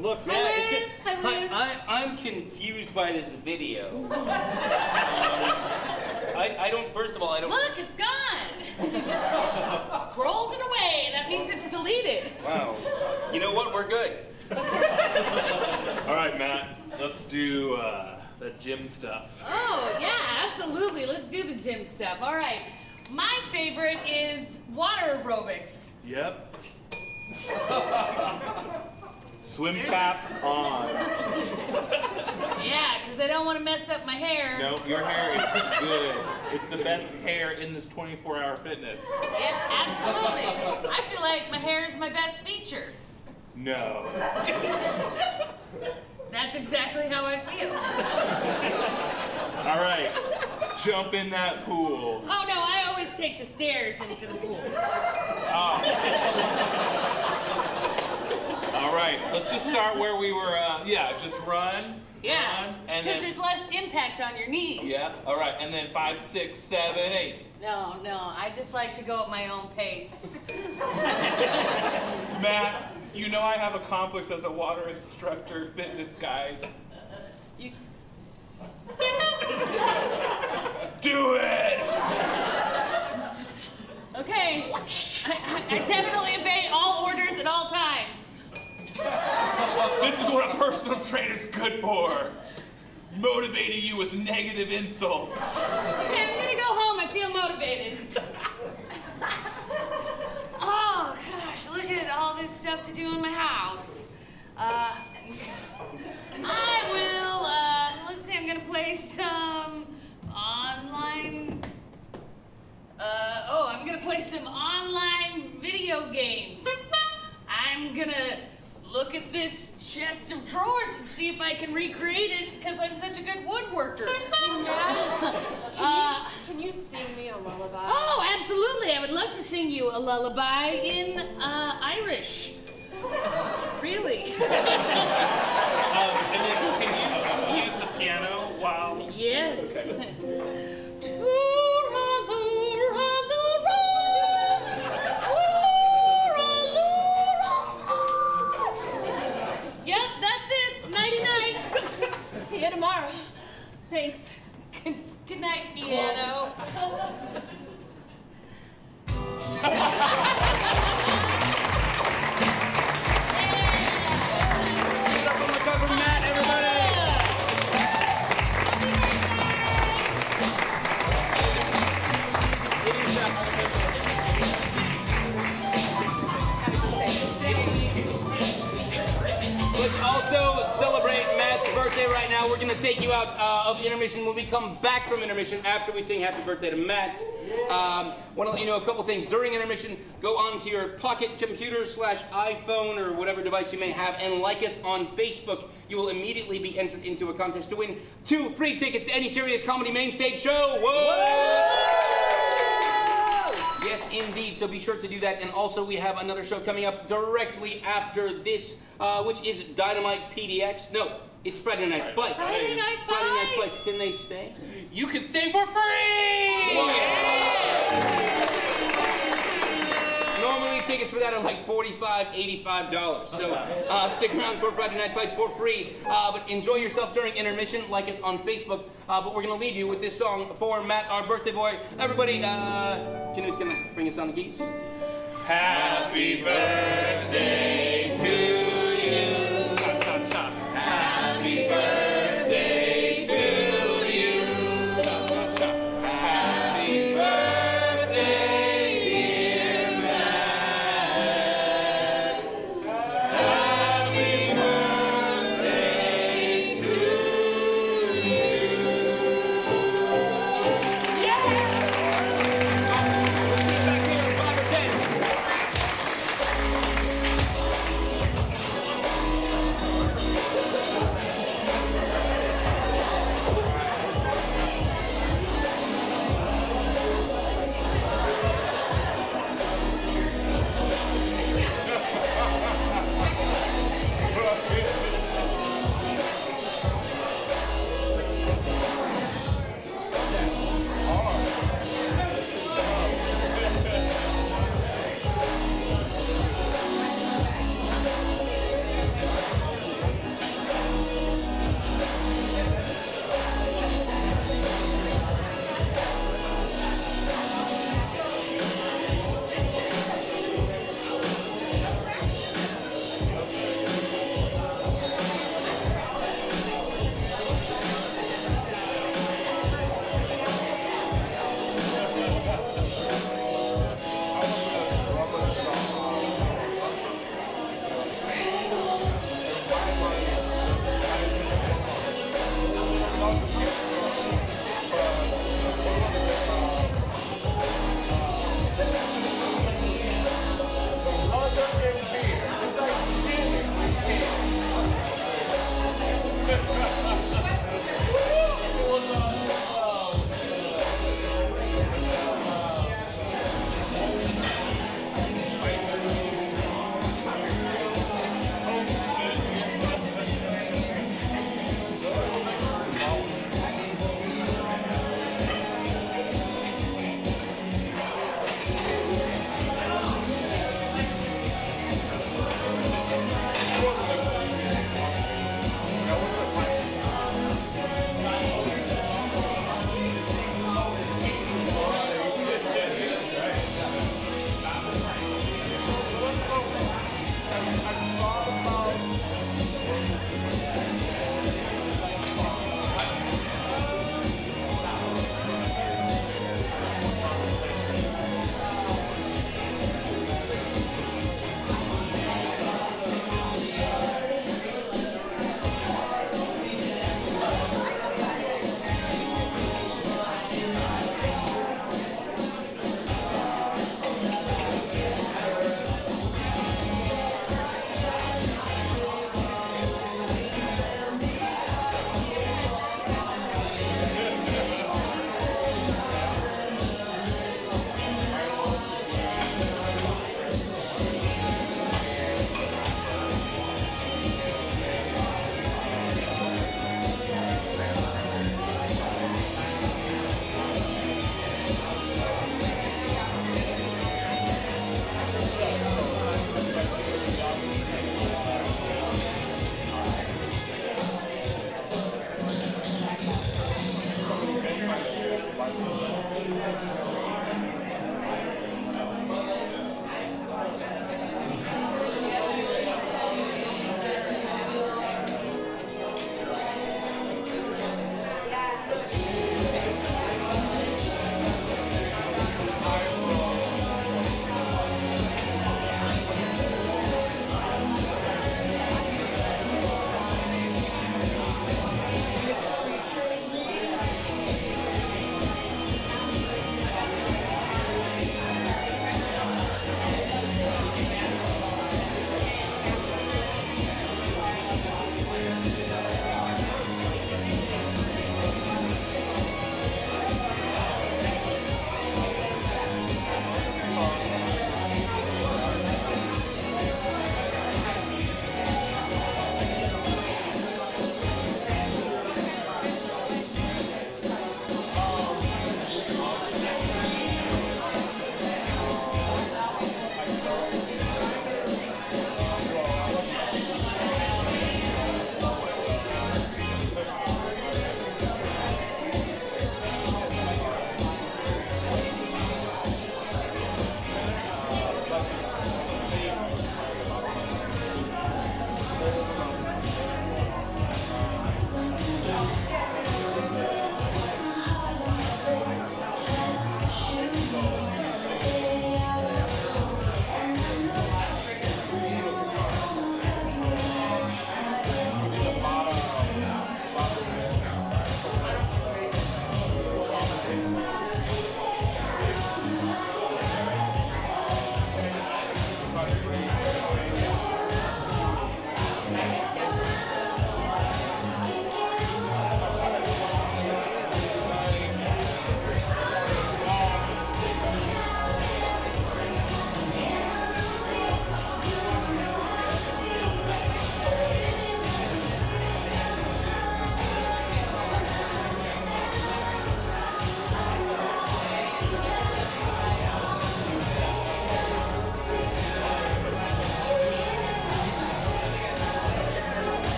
Look, Matt, it's just... I'm confused by this video. First of all, I don't... Look, it's gone. You just scrolled it away. That means it's deleted. Wow. You know what? We're good. All right, Matt. Let's do the gym stuff. Oh, yeah, absolutely. Let's do the gym stuff. All right. My favorite is water aerobics. Yep. Swim cap on. Yeah, because I don't want to mess up my hair. No, your hair is good. It's the best hair in this 24-hour fitness. Yeah, absolutely. I feel like my hair is my best feature. No. That's exactly how I feel. All right, jump in that pool. Oh no, I always take the stairs into the pool. Oh. All right, let's just start where we were, just run. Yeah, because there's less impact on your knees. Yeah, all right, and then 5, 6, 7, 8. No, I just like to go at my own pace. Matt, you know I have a complex as a water instructor, fitness guide. Do it! Okay, I definitely obey all orders at all times. This is what a personal trainer's good for. Motivating you with negative insults. Okay, I'm gonna go home. I feel motivated. Oh, gosh, look at all this stuff to do in my house. Let's see, I'm gonna play some online... I'm gonna play some online video games. I'm gonna look at this chest of drawers and see if I can recreate it because I'm such a good woodworker. Can you sing me a lullaby? Oh, absolutely. I would love to sing you a lullaby in Irish. Really? And then can you use the piano while... Yes. Okay. Yep, that's it. Nighty-night. See you tomorrow. Thanks. Good night, piano. birthday right now. We're going to take you out of intermission when we come back from intermission after we sing happy birthday to Matt. Want to let you know a couple things. During intermission, go onto your pocket computer / iPhone or whatever device you may have and like us on Facebook. You will immediately be entered into a contest to win 2 free tickets to any Curious Comedy main stage show. Whoa! Yes, indeed. So be sure to do that. And also, we have another show coming up directly after this, which is Dynamite PDX. No, it's Friday Night Fights. Friday Night Fights. Friday Night Fights. Can they stay? You can stay for free! Normally, tickets for that are like $45, $85. So stick around for Friday Night Fights for free. But enjoy yourself during intermission. Like us on Facebook. But we're going to leave you with this song for Matt, our birthday boy. Everybody, Canute's going to bring us on the keys. Happy birthday to you. Chop, chop, chop. Happy birthday to you. Chop, chop, chop. Happy birthday, dear Matt. Happy birthday to you. Yeah! We'll see you back here in 5 or 5.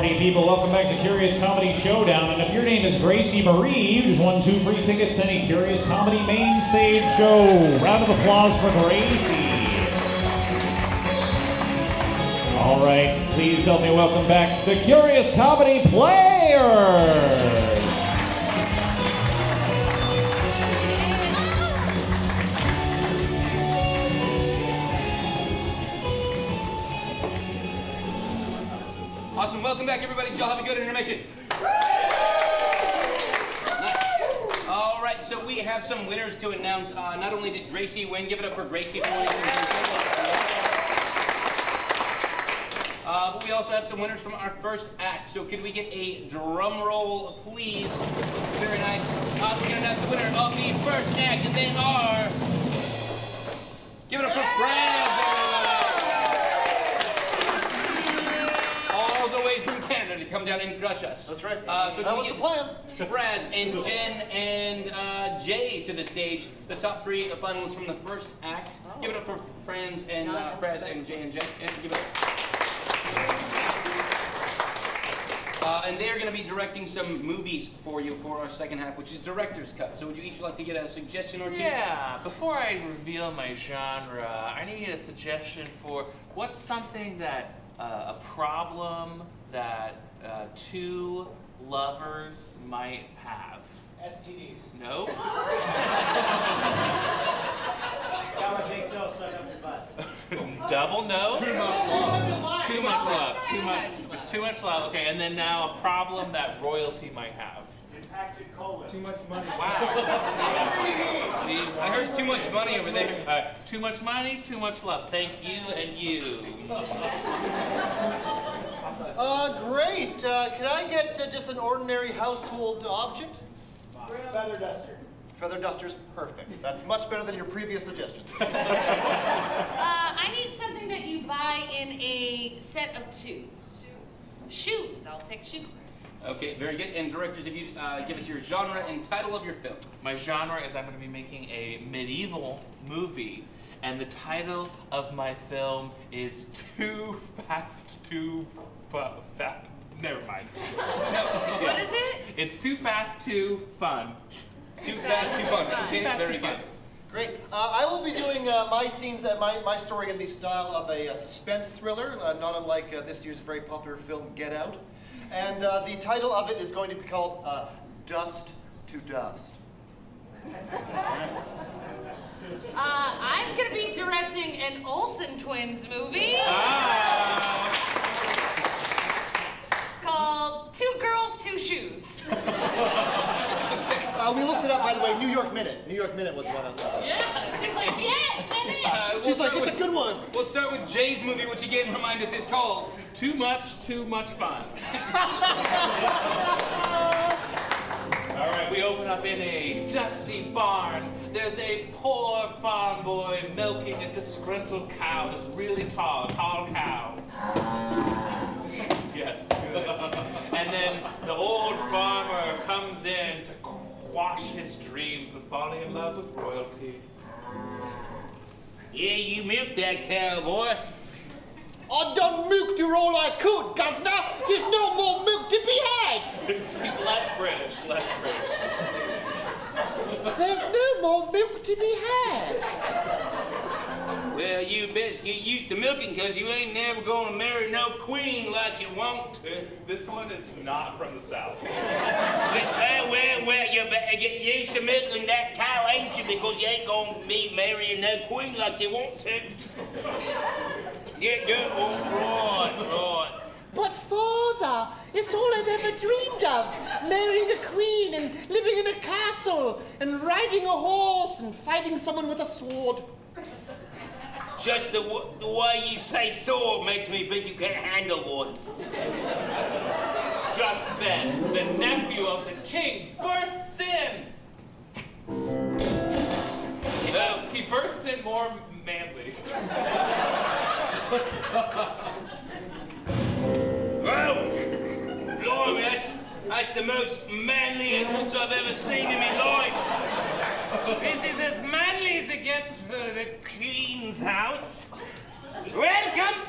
party people, welcome back to Curious Comedy Showdown. And if your name is Gracie Marie, you just won 2 free tickets to any Curious Comedy main stage show. Round of applause for Gracie. All right, please help me welcome back the Curious Comedy Players. Awesome. Welcome back, everybody. Did y'all have a good intermission? Nice. All right, so we have some winners to announce. Not only did Gracie win, give it up for Gracie for winning. But we also have some winners from our first act. So could we get a drum roll, please? Very nice. We're going to announce the winner of the first act, and they are... Give it up for Fraz, from Canada to come down and crush us. That's right. So that was the plan. Fraz and Jen and Jay to the stage. The top 3 finalists from the first act. Oh. Give it up for Fraz and Jay and Jen. Give it up. And they're going to be directing some movies for you for our second half, which is director's cut. So would you each like to get a suggestion or two? Yeah. Before I reveal my genre, I need a suggestion for what's something that a problem that 2 lovers might have. STDs. No. Got my big toe stuck up your butt. Double no? Too much Too much love. It's too much love. Okay, and then now a problem that royalty might have. Impacted colon. Too much money. Wow. See, I heard too much money over there. Too much money, too much love. Thank you and you. Great. Can I get just an ordinary household object? Feather duster. Feather duster's perfect. That's much better than your previous suggestions. I need something that you buy in a set of 2. Shoes. I'll take shoes. Okay, very good. And directors, if you give us your genre and title of your film. My genre is I'm going to be making a medieval movie, and the title of my film is Too Fast, Too Fast. Never mind. What is it? It's Too Fast, Too Fun. Too fast, too fun. Okay, very good. Great. I will be doing my scenes, my story in the style of a suspense thriller, not unlike this year's very popular film, Get Out. And the title of it is going to be called Dust to Dust. I'm going to be directing an Olsen Twins movie called Two Girls, Two Shoes. We looked it up, by the way, New York Minute. New York Minute was the one I was talking about. Yeah, she's like, yes, that is. She's like, it's a good one. We'll start with Jay's movie, which again, remind us, is called Too Much Fun. All right, we open up in a dusty barn. There's a poor farm boy milking a disgruntled cow that's really tall cow. Yes, good. And then the old farmer comes in to quash his dreams of falling in love with royalty. Yeah, you milked that cow, boy. I done milked her all I could, governor. There's no more milk to be had. He's less British. There's no more milk to be had. Well, you best get used to milking, because you ain't never gonna marry no queen like you want to. This one is not from the South. Well, you better get used to milking that cow, ain't you? Because you ain't gonna be marrying no queen like you want to. Get good, right. But father, it's all I've ever dreamed of. Marrying a queen and living in a castle and riding a horse and fighting someone with a sword. Just the way you say sword makes me think you can't handle one. Just then, the nephew of the king bursts in. He bursts in more manly. Oh, blimey, that's the most manly entrance I've ever seen in my life. This is as manly as it gets for the Queen's house. Welcome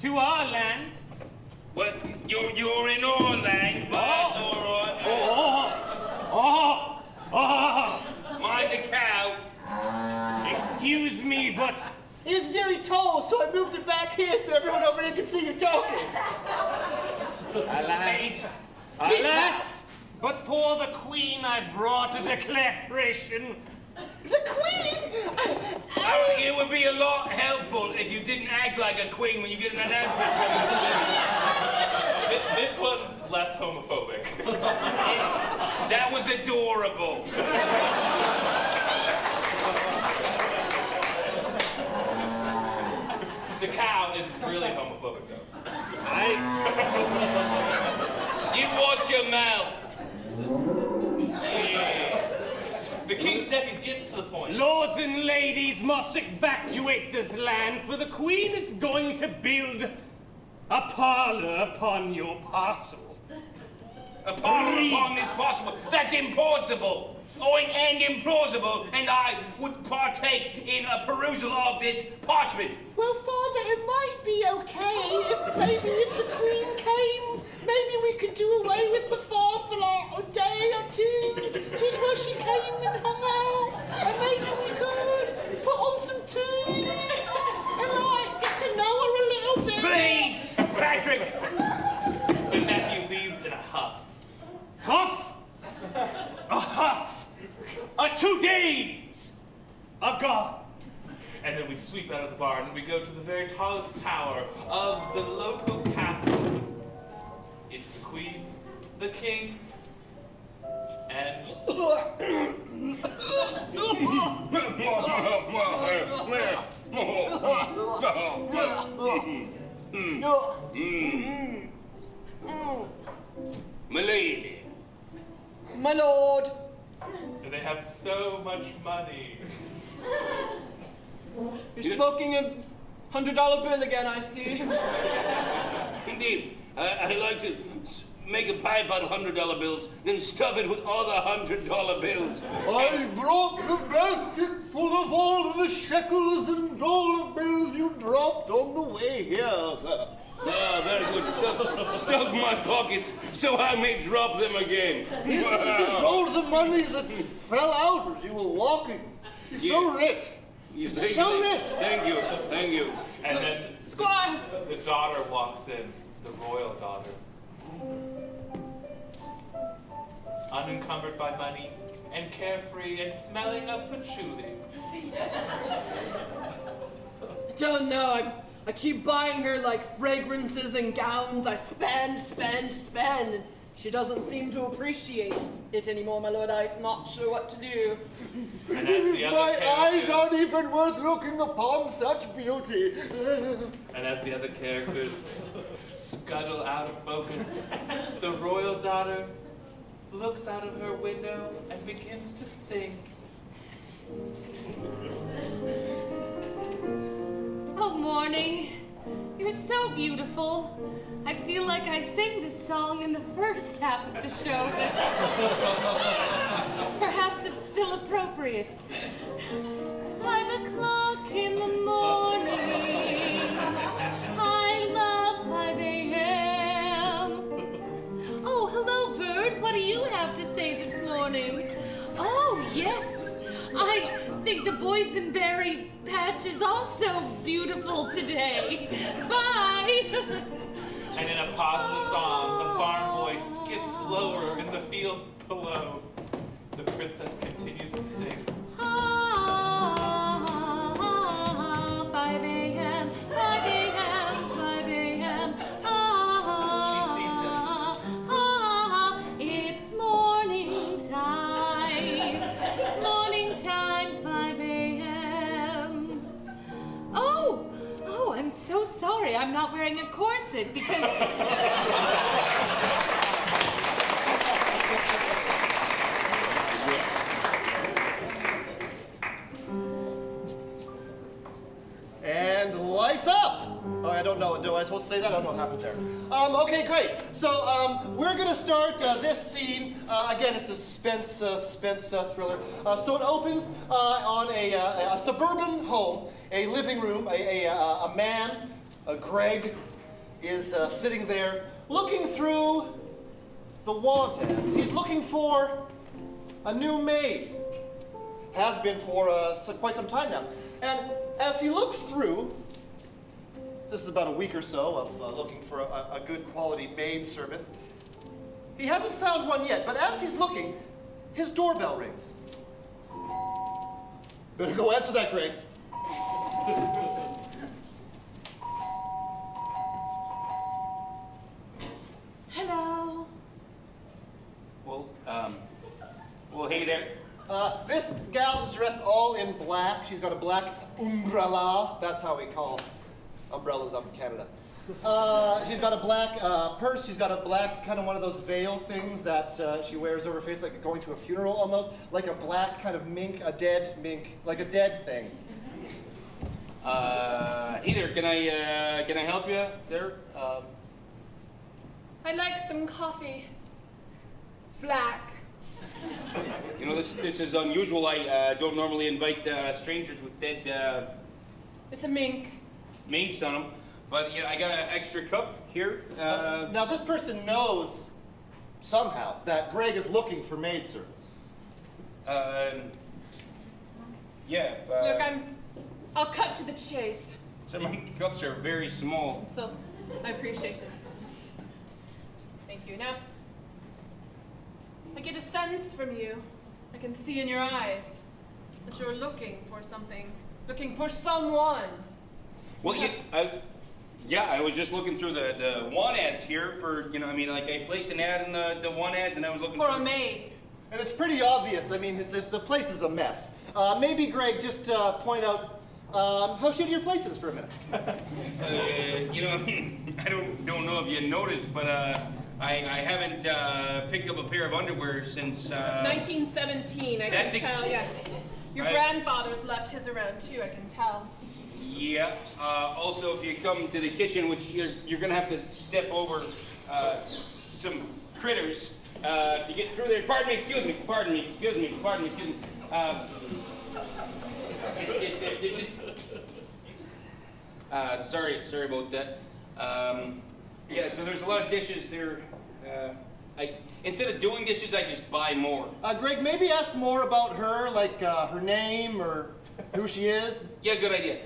to our land. Well, you're in our land, but that's all right. Mind the cow. Excuse me, but It was very tall, so I moved it back here so everyone over here could see you talking. alas, but for the Queen I've brought a declaration. The Queen? It would be a lot helpful if you didn't act like a queen when you get an announcement from the This one's less homophobic. That was adorable. The cow is really homophobic, though. You watch your mouth. The king's nephew gets to the point. Lords and ladies must evacuate this land, for the Queen is going to build a parlor upon your parcel. A parlor upon this parcel? That's impossible. And implausible, and I would partake in a perusal of this parchment. Well, Father, it might be okay if the Queen came. Maybe we could do away with the farm for like a day or two, just while she came and hung out. And maybe we could put on some tea and like get to know her a little bit. Please, Patrick. The nephew leaves in a huff. Huff? A huff? 2 days ago. And then we sweep out of the barn and we go to the very tallest tower of the local castle. It's the queen, the king, and... My lady. My lord. And they have so much money. You're smoking a $100 bill again, I see. Indeed. I like to make a pipe out of $100 bills, then stuff it with other $100 bills. I brought the basket full of all the shekels and dollar bills you dropped on the way here, sir. Ah, very good. Stuff my pockets so I may drop them again. This is just all the money that fell out as you were walking. You're so rich. You're so rich. Thank you. Thank you. And then Squire! The daughter walks in, the royal daughter. Unencumbered by money, and carefree, and smelling of patchouli. I don't know. I keep buying her like fragrances and gowns. I spend. And she doesn't seem to appreciate it anymore, my lord. I'm not sure what to do. And as the other My eyes characters, aren't even worth looking upon such beauty. and as the other characters scuttle out of focus, the royal daughter looks out of her window and begins to sing. Oh, morning. You're so beautiful. I feel like I sang this song in the first half of the show, but perhaps it's still appropriate. 5 o'clock in the morning. I love 5 a.m. Oh, hello, Beaird. What do you have to say this morning? Oh, yes. I think the boysenberry patch is also beautiful today. Bye. And in a pause in the song, the farm boy skips lower in the field below. The princess continues to sing. 5 a.m., 5 a.m., 5 a.m. She sees him. It's morning time. Morning time, 5 a.m. Oh, I'm so sorry. I'm not wearing a corset because... And lights up! Oh, I don't know. Do I supposed to say that? I don't know what happens there. Okay, great. So, we're gonna start this scene. Again, it's a suspense thriller. So it opens on a suburban home, a living room. A man, Greg, is sitting there looking through the want ads. He's looking for a new maid. Has been for quite some time now. And as he looks through, this is about a week or so of looking for a good quality maid service. He hasn't found one yet, but as he's looking, his doorbell rings. Better go answer that, Greg. Hello. Well, hey there. This gal is dressed all in black. She's got a black umbrella. That's how we call umbrellas up in Canada. She's got a black purse. She's got a black kind of one of those veil things that she wears over her face, like going to a funeral almost, like a black kind of mink, a dead mink, like a dead thing. Either can I help you there? I'd like some coffee. Black. You know, this is unusual. I don't normally invite strangers with dead It's a mink. minks on them, but you know, I got an extra cup here. Now this person knows somehow that Greg is looking for maid service. Yeah. Look, I'll cut to the chase. So my cups are very small. So, I appreciate it. Thank you. Now, I get a sense from you. I can see in your eyes that you're looking for something Looking for someone. Well, yeah, I was just looking through the want ads here for, you know, I mean, like I placed an ad in the want ads and I was looking for a maid. And it's pretty obvious. I mean, the place is a mess. Maybe, Greg, just point out how shitty your place is for a minute. You know, I mean, I don't know if you noticed, but I haven't picked up a pair of underwear since 1917. I can tell. Yes. Your grandfather's left his around too. I can tell. Yeah. Also, if you come to the kitchen, which you're gonna have to step over some critters to get through there. Pardon me. Excuse me. Pardon me. Excuse me. Pardon me. Excuse me. Sorry about that. Yeah, so there's a lot of dishes there. Instead of doing dishes, I just buy more. Greg, maybe ask more about her, like her name or who she is. Yeah, good idea.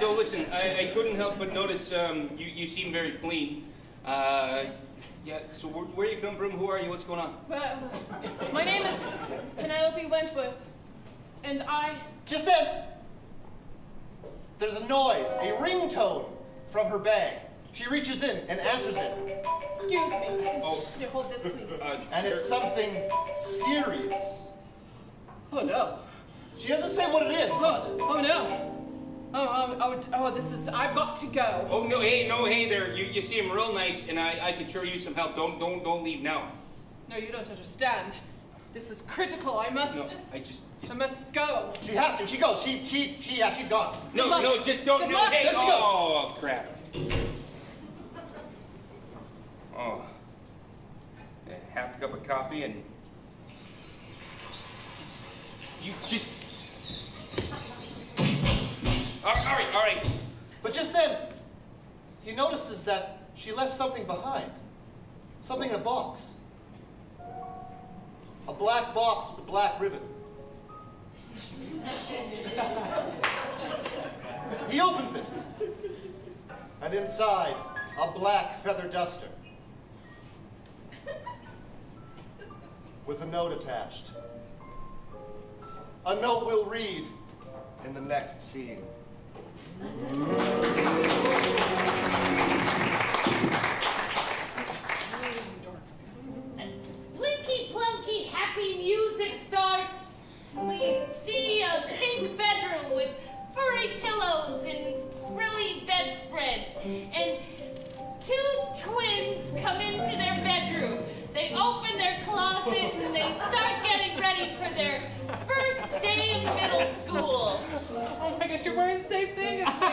So listen, I couldn't help but notice you seem very clean. Yeah, so where you come from? Who are you? What's going on? Well, my name is Penelope Wentworth, and I... Just then, there's a noise, a ringtone from her bag. She reaches in and answers it. Excuse me. Oh. Here, hold this, please. And it's something serious. Oh, no. She doesn't say what it is, but... Oh, no. Oh, this is... I've got to go. Oh, no, hey there. You seem real nice, and I could sure use some help. Don't leave now. No, you don't understand. This is critical. I must... No, I must go. She has to. She goes. Yeah, she's gone. No, just don't. Good luck. Hey, there she goes. Oh, crap. Oh. Half a cup of coffee and... You just... All right. But just then, he notices that she left something behind. Something in a box. A black box with a black ribbon. He opens it. And inside, a black feather duster. With a note attached. A note we'll read in the next scene. Blinky plunky happy music starts. We see a pink bedroom with furry pillows and frilly bedspreads. And two twins come into their bedroom. They open their closet and they start getting ready for their first day of middle school. Oh my gosh, you're wearing the same thing as me.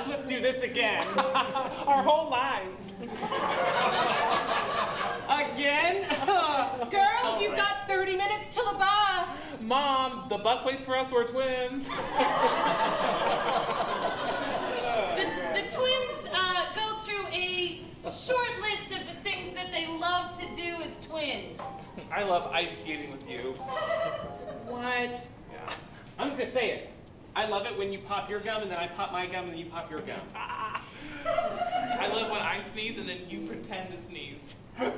Let's do this again. Our whole lives. Again? Girls, you've got 30 minutes till the bus. Mom, the bus waits for us, we're twins. The twins go through a short list of the things that they love to do as twins. I love ice skating with you. What? Yeah. I'm just gonna say it. I love it when you pop your gum and then I pop my gum and then you pop your gum. I love when I sneeze and then you pretend to sneeze. They're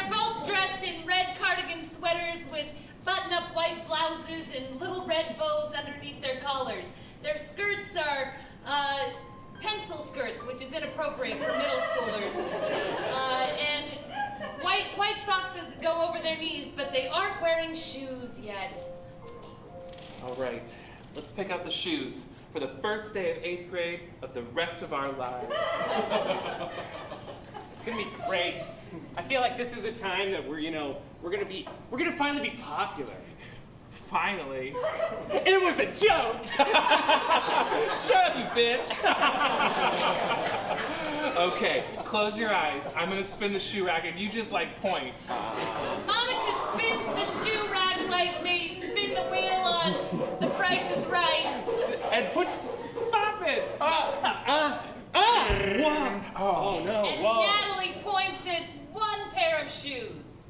both dressed in red cardigan sweaters with button-up white blouses and little red bows underneath their collars. Their skirts are pencil skirts, which is inappropriate for middle schoolers. And white socks that go over their knees, but they aren't wearing shoes yet. All right, let's pick out the shoes for the first day of 8th grade of the rest of our lives. It's gonna be great. I feel like this is the time that we're gonna finally be popular. Finally. It was a joke! Shut up, you bitch! Okay, close your eyes. I'm gonna spin the shoe rack and you just like point. Monica spins the shoe rack like they spin the wheel on The Price is Right. And stop it! Oh no, And whoa. Natalie points at one pair of shoes.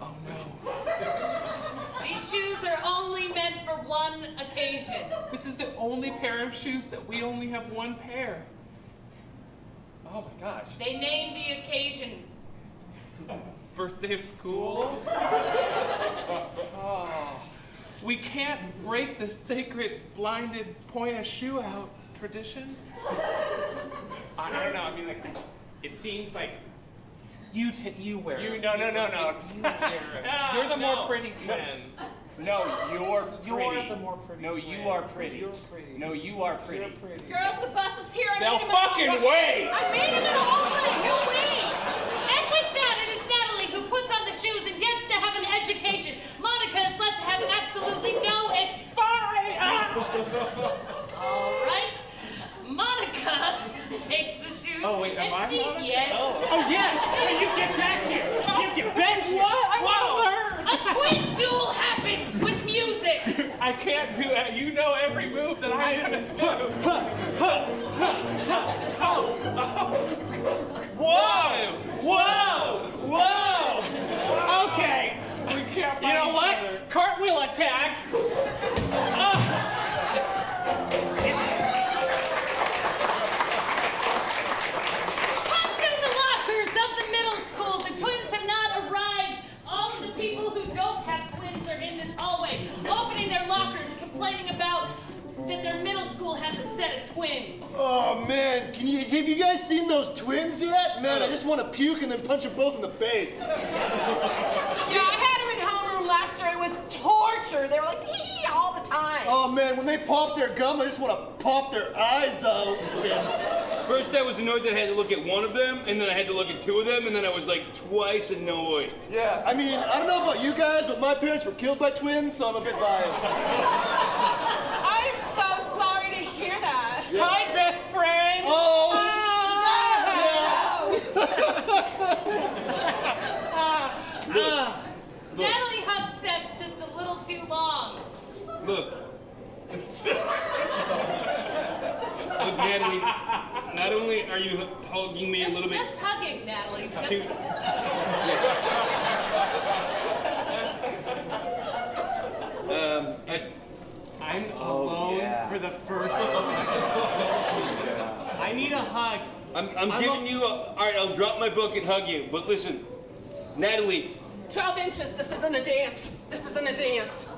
Oh no. These shoes are only meant for one occasion. This is the only pair of shoes that we only have one pair. Oh my gosh. They named the occasion First day of school? Oh. We can't break the sacred blinded point a shoe out tradition. I don't know. I mean, like, it seems like You wear it. No. You're the more pretty twin. No, you're pretty. You're the more pretty. No, you are pretty. You're pretty. No, you are pretty. You're pretty. Girls, the bus is here. They'll fucking wait. I made him an offer. He'll wait. And with that, it is Natalie who puts on the shoes and gets to have an education. Monica is left to have absolutely no All right. Monica takes the shoes. Oh, wait, am I Monica? Yes. Oh, yes. Hey, you get back here. You get back here. What? I want to learn. A twin duel happens with music. I can't do it. You know every move that I'm gonna do. Whoa! Okay. We can't. You know what? Cartwheel attack. Come to the lockers of the middle school. The twins have not arrived. All of the people who don't have twins are in this hallway, opening their lockers, complaining about that their middle school has a set of twins. Oh man, have you guys seen those twins yet? Man, I just want to puke and then punch them both in the face. Yeah, I had him in homeroom last year. It was torture. They were like, hee all the time. Oh man, when they pop their gum, I just want to pop their eyes out. First I was annoyed that I had to look at one of them, and then I had to look at two of them, and then I was like twice annoyed. Yeah, I mean, I don't know about you guys, but my parents were killed by twins, so I'm a bit biased. I am so sorry to hear that. Yeah. Hi, best friend. Oh! Natalie hugs Seth just a little too long. Look, Natalie, not only are you hugging me a little bit... Just hugging, Natalie. Just I'm alone for the first time. I need a hug. I'm giving you a... All right, I'll drop my book and hug you, but listen, Natalie... 12 inches. This isn't a dance. This isn't a dance.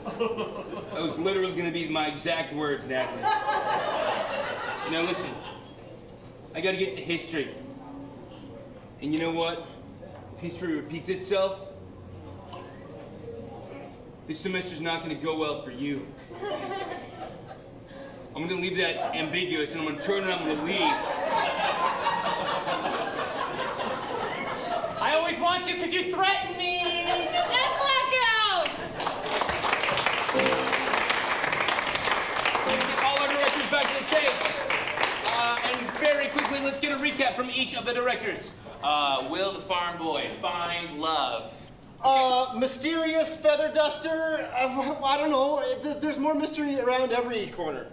That was literally going to be my exact words, Natalie. Now listen, I got to get to history. And you know what? If history repeats itself, this semester's not going to go well for you. I'm going to leave that ambiguous, and I'm going to turn and I'm going to leave. I always want you because you threaten me. And blackout! Let's get all our directors back to the stage. And very quickly, let's get a recap from each of the directors. Will the farm boy find love? Mysterious feather duster. I don't know. There's more mystery around every corner.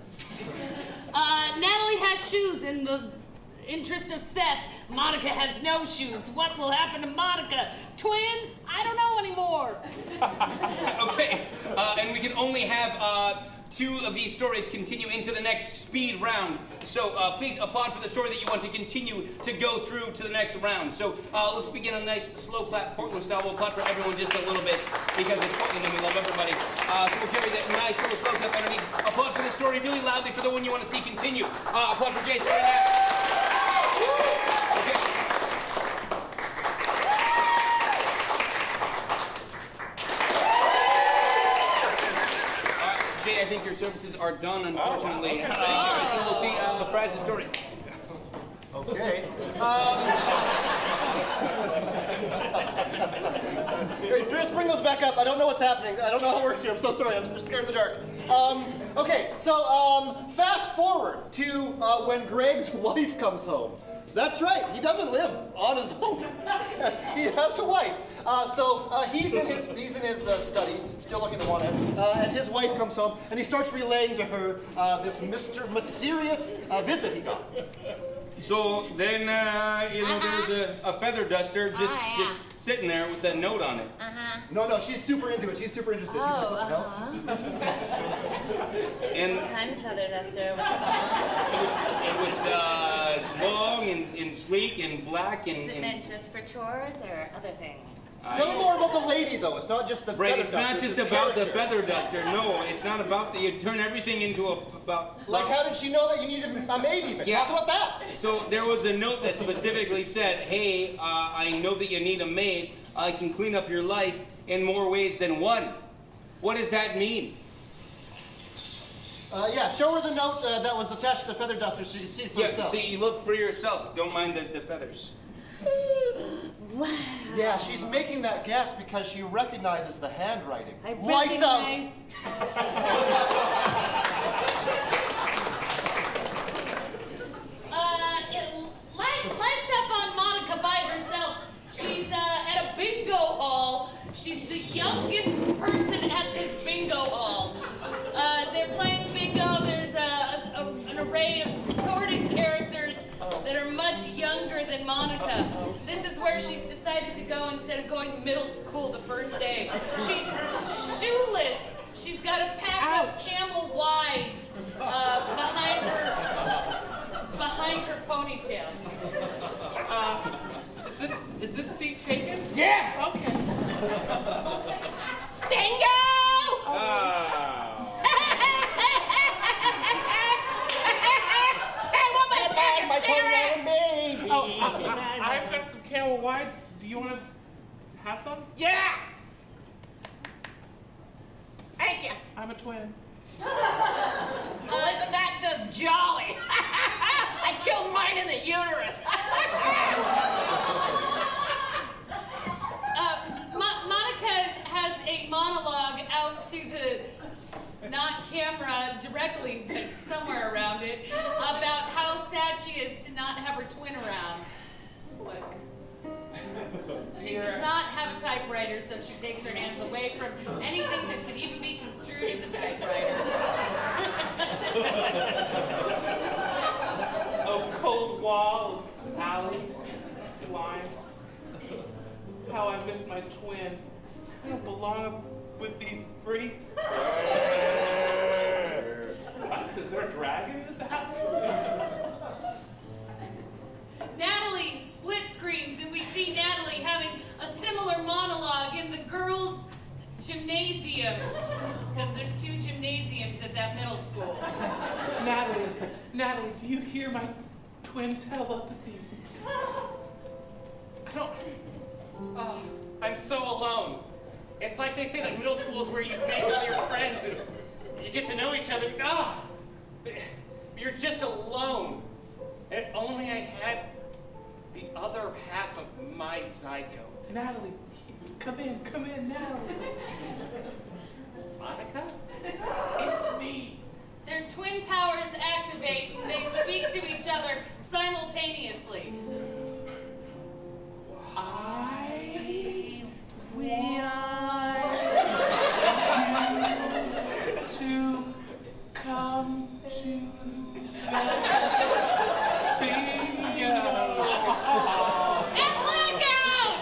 Natalie has shoes in the interest of Seth. Monica has no shoes. What will happen to Monica? Twins? I don't know anymore. Okay, and we can only have two of these stories continue into the next speed round. So please applaud for the story that you want to continue to go through to the next round. So let's begin a nice slow clap Portland style. We'll applaud for everyone just a little bit because it's Portland and we love everybody. So we'll carry that nice little slow clap underneath. Applaud for the story really loudly for the one you want to see continue. Applaud for Jay's story now. Okay. Jay, I think your services are done, unfortunately. Oh, okay. So we'll see Fraz's story. Okay. Just bring those back up. I don't know what's happening. I don't know how it works here. I'm so sorry. I'm just scared in the dark. Okay, so fast forward to when Greg's wife comes home. That's right. He doesn't live on his own. He has a wife. He's in his study, still looking at one end, and his wife comes home, and he starts relaying to her this mysterious visit he got. So then, you know, there was a feather duster just sitting there with that note on it. No, she's super into it. She's super interested. Oh, And what kind of feather duster? it was long and sleek and black and... Is it meant just for chores or other things? Tell me more about the lady, though. It's not just the feather duster. It's not just about the feather duster. No, it's not about you turn everything into Like, how did she know that you needed a maid even? Yeah. Talk about that. So there was a note that specifically said, hey, I know that you need a maid. I can clean up your life in more ways than one. What does that mean? Yeah, show her the note that was attached to the feather duster so you can see it for yourself. See, you look for yourself. Don't mind the feathers. Wow. Yeah, she's making that guess because she recognizes the handwriting. Lights out! Lights up on Monica by herself. She's at a bingo hall. She's the youngest person at this bingo hall. They're playing bingo. There's an array of sorted characters that are much younger than Monica. This is where she's decided to go instead of going to middle school the first day. She's shoeless. She's got a pack of Camel Wides behind her ponytail. Is this seat taken? Yes! Okay. Bingo! I've got some Camel Wides. Do you want to have some? Yeah! Thank you. I'm a twin. Oh, isn't that just jolly? I killed mine in the uterus. Monica has a monologue out to the not camera directly, but somewhere around it, about how sad she is to not have her twin around. She does not have a typewriter, so she takes her hands away from anything that could even be construed as a typewriter. Oh, cold wall of alley, slime. How I miss my twin. I don't belong with these freaks. Is there a dragon in this house? Natalie split screens, and we see Natalie having a similar monologue in the girls' gymnasium, because there's 2 gymnasiums at that middle school. Natalie, do you hear my twin telepathy? I don't... Oh, I'm so alone. It's like they say that middle school is where you make all your friends and you get to know each other. Ah, you're just alone. And if only I had the other half of my zygote. Natalie, come in, Natalie. Monica? It's me. Their twin powers activate, and they speak to each other simultaneously. We are to come to the bingo. And blackout!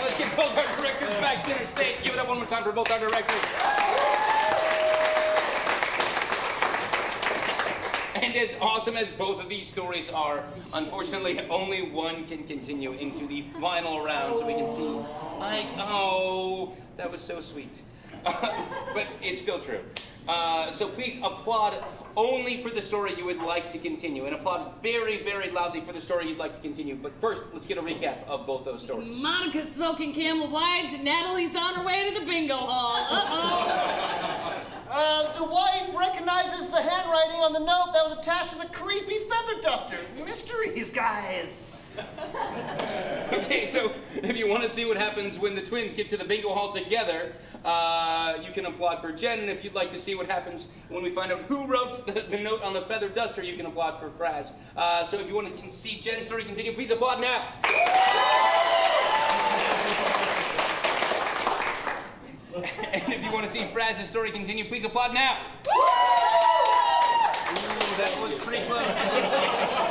Let's get both our directors back center stage. Give it up one more time for both our directors. And as awesome as both of these stories are, unfortunately, only one can continue into the final round, so we can see, like, oh, that was so sweet. But it's still true. So please applaud only for the story you would like to continue, and applaud very, very loudly for the story you'd like to continue. But first, let's get a recap of both those stories. Monica's smoking Camel Wides, and Natalie's on her way to the bingo hall. Uh-oh. The wife recognizes the handwriting on the note that was attached to the creepy feather duster. Mysteries, guys. Okay, so if you want to see what happens when the twins get to the bingo hall together, you can applaud for Jen, and if you'd like to see what happens when we find out who wrote the note on the feather duster, you can applaud for Fraz. So if you want to see Jen's story continue, please applaud now. And if you want to see Fraz's story continue, please applaud now. that was pretty close.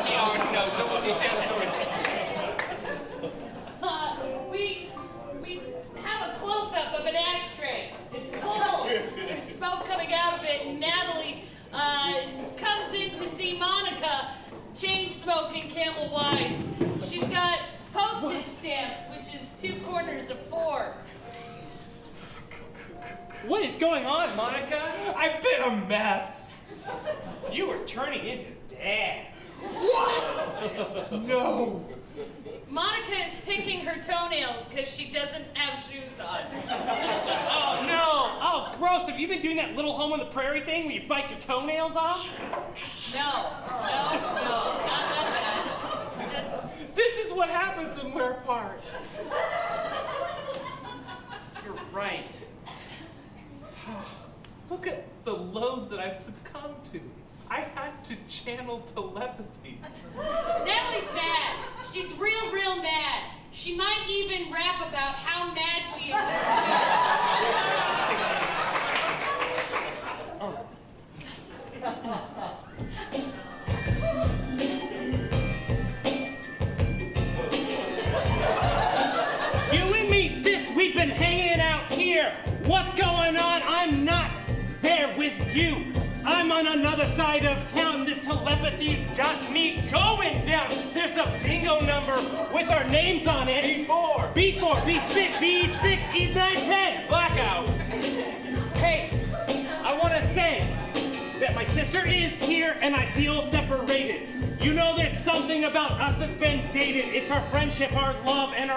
He already knows, so we'll see Jenn's story. We have a close-up of an ashtray. It's full. There's smoke coming out of it, and Natalie comes in to see Monica chain-smoking Camel Wines. She's got postage stamps, which is 2 corners of 4. What is going on, Monica? I've been a mess. You are turning into Dad. What? No. Monica is picking her toenails because she doesn't have shoes on. Oh, no. Oh, gross. Have you been doing that little home on the prairie thing where you bite your toenails off? No, not that. This is what happens when we're apart. You're right. Look at the lows that I've succumbed to. I had to channel telepathy. Natalie's mad. She's real mad. She might even rap about how mad she is. You and me, sis, we've been hanging out here. What's going on? I'm not there with you. I'm on another side of town. This telepathy's got me going down. There's a bingo number with our names on it. B4. B4, B6, B6, E9, 10. Blackout. Hey, I want to say that my sister is here and I feel separated. You know there's something about us that's been dated. It's our friendship, our love, and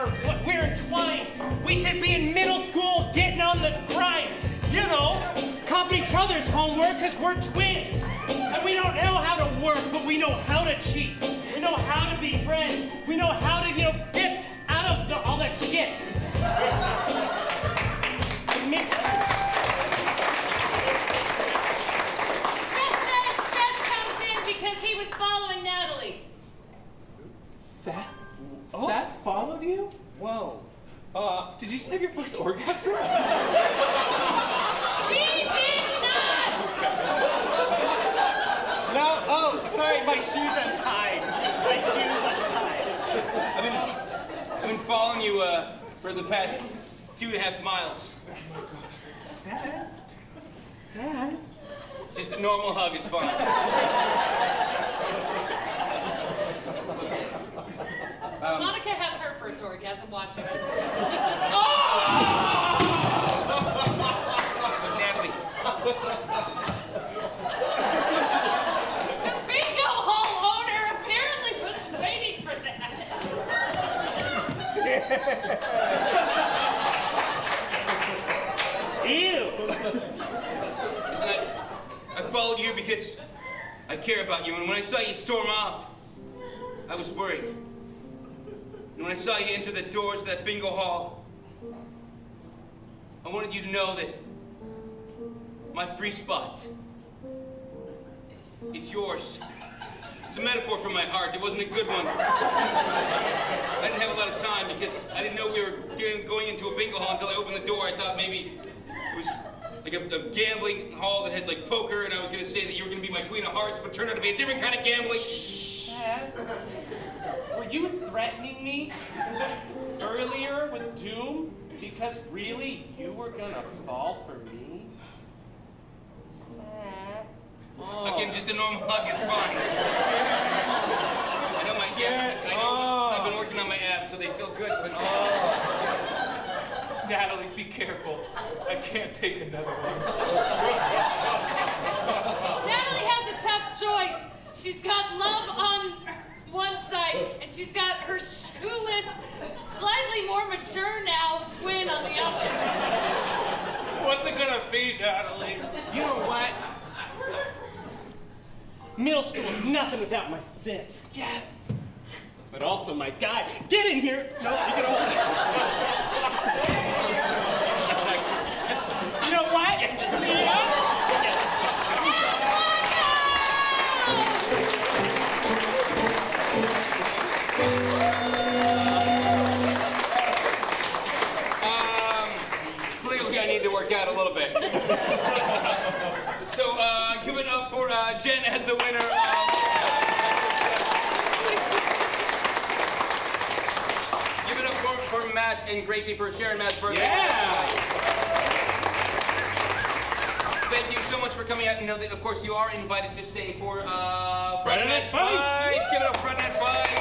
we're entwined. We should be in middle school getting on the grind. You know, copy each other's homework because we're twins. And we don't know how to work, but we know how to cheat. We know how to be friends. We know how to, get out of all that shit. Just then, Seth comes in because he was following Natalie. Seth? Oh. Seth followed you? Whoa. Did you just have your first orgasm? She did not! No, oh, sorry, my shoes untied. I've been following you for the past 2.5 miles. Sad? Just a normal hug is fine. Monica has her first orgasm watching us. Natalie. The bingo hall owner apparently was waiting for that. Ew. Listen, I followed you because I care about you, and when I saw you storm off, I was worried. And when I saw you enter the doors of that bingo hall, I wanted you to know that my free spot is yours. It's a metaphor from my heart. It wasn't a good one. I didn't have a lot of time because I didn't know we were going into a bingo hall until I opened the door. I thought maybe it was like a gambling hall that had like poker, and I was going to say that you were going to be my queen of hearts, but it turned out to be a different kind of gambling. Were you threatening me earlier with doom? Because really, you were gonna fall for me? Sad. Oh. Again, just a normal hug is fine. I know I've been working on my abs, so they feel good, but... Natalie, be careful. I can't take another one. Natalie has a tough choice. She's got love on one side, and she's got her shoeless, slightly more mature now twin on the other. What's it gonna be, Natalie? You know what? Middle school is nothing without my sis. Yes. But also my guy. Get in here! No, you can hold it. You know what? See ya? Clearly I need to work out a little bit. So, give it up for Jen as the winner of... Give it up for Matt and Gracie for sharing Matt's birthday. Yeah! Thank you so much for coming out. And know that, of course, you are invited to stay for Friday Night Fights. Give it up, Friday Night Fights.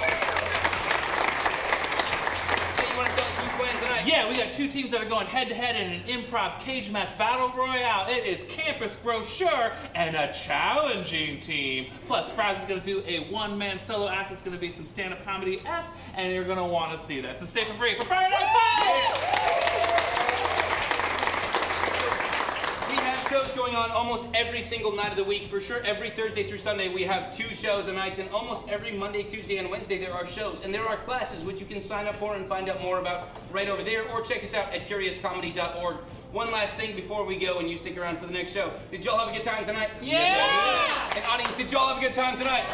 You want to tell us who's playing tonight? Yeah, we got 2 teams that are going head-to-head in an improv cage match battle royale. It is Campus Brochure and a challenging team. Plus, Fraz is going to do a one-man solo act. It's going to be some stand-up comedy-esque, and you're going to want to see that. So stay for free for Friday Night Fights! Shows going on almost every single night of the week. For sure, every Thursday through Sunday, we have 2 shows a night, and almost every Monday, Tuesday, and Wednesday, there are shows. And there are classes which you can sign up for and find out more about right over there, or check us out at curiouscomedy.org. One last thing before we go, and you stick around for the next show. Did y'all have a good time tonight? Yeah! And audience, did y'all have a good time tonight?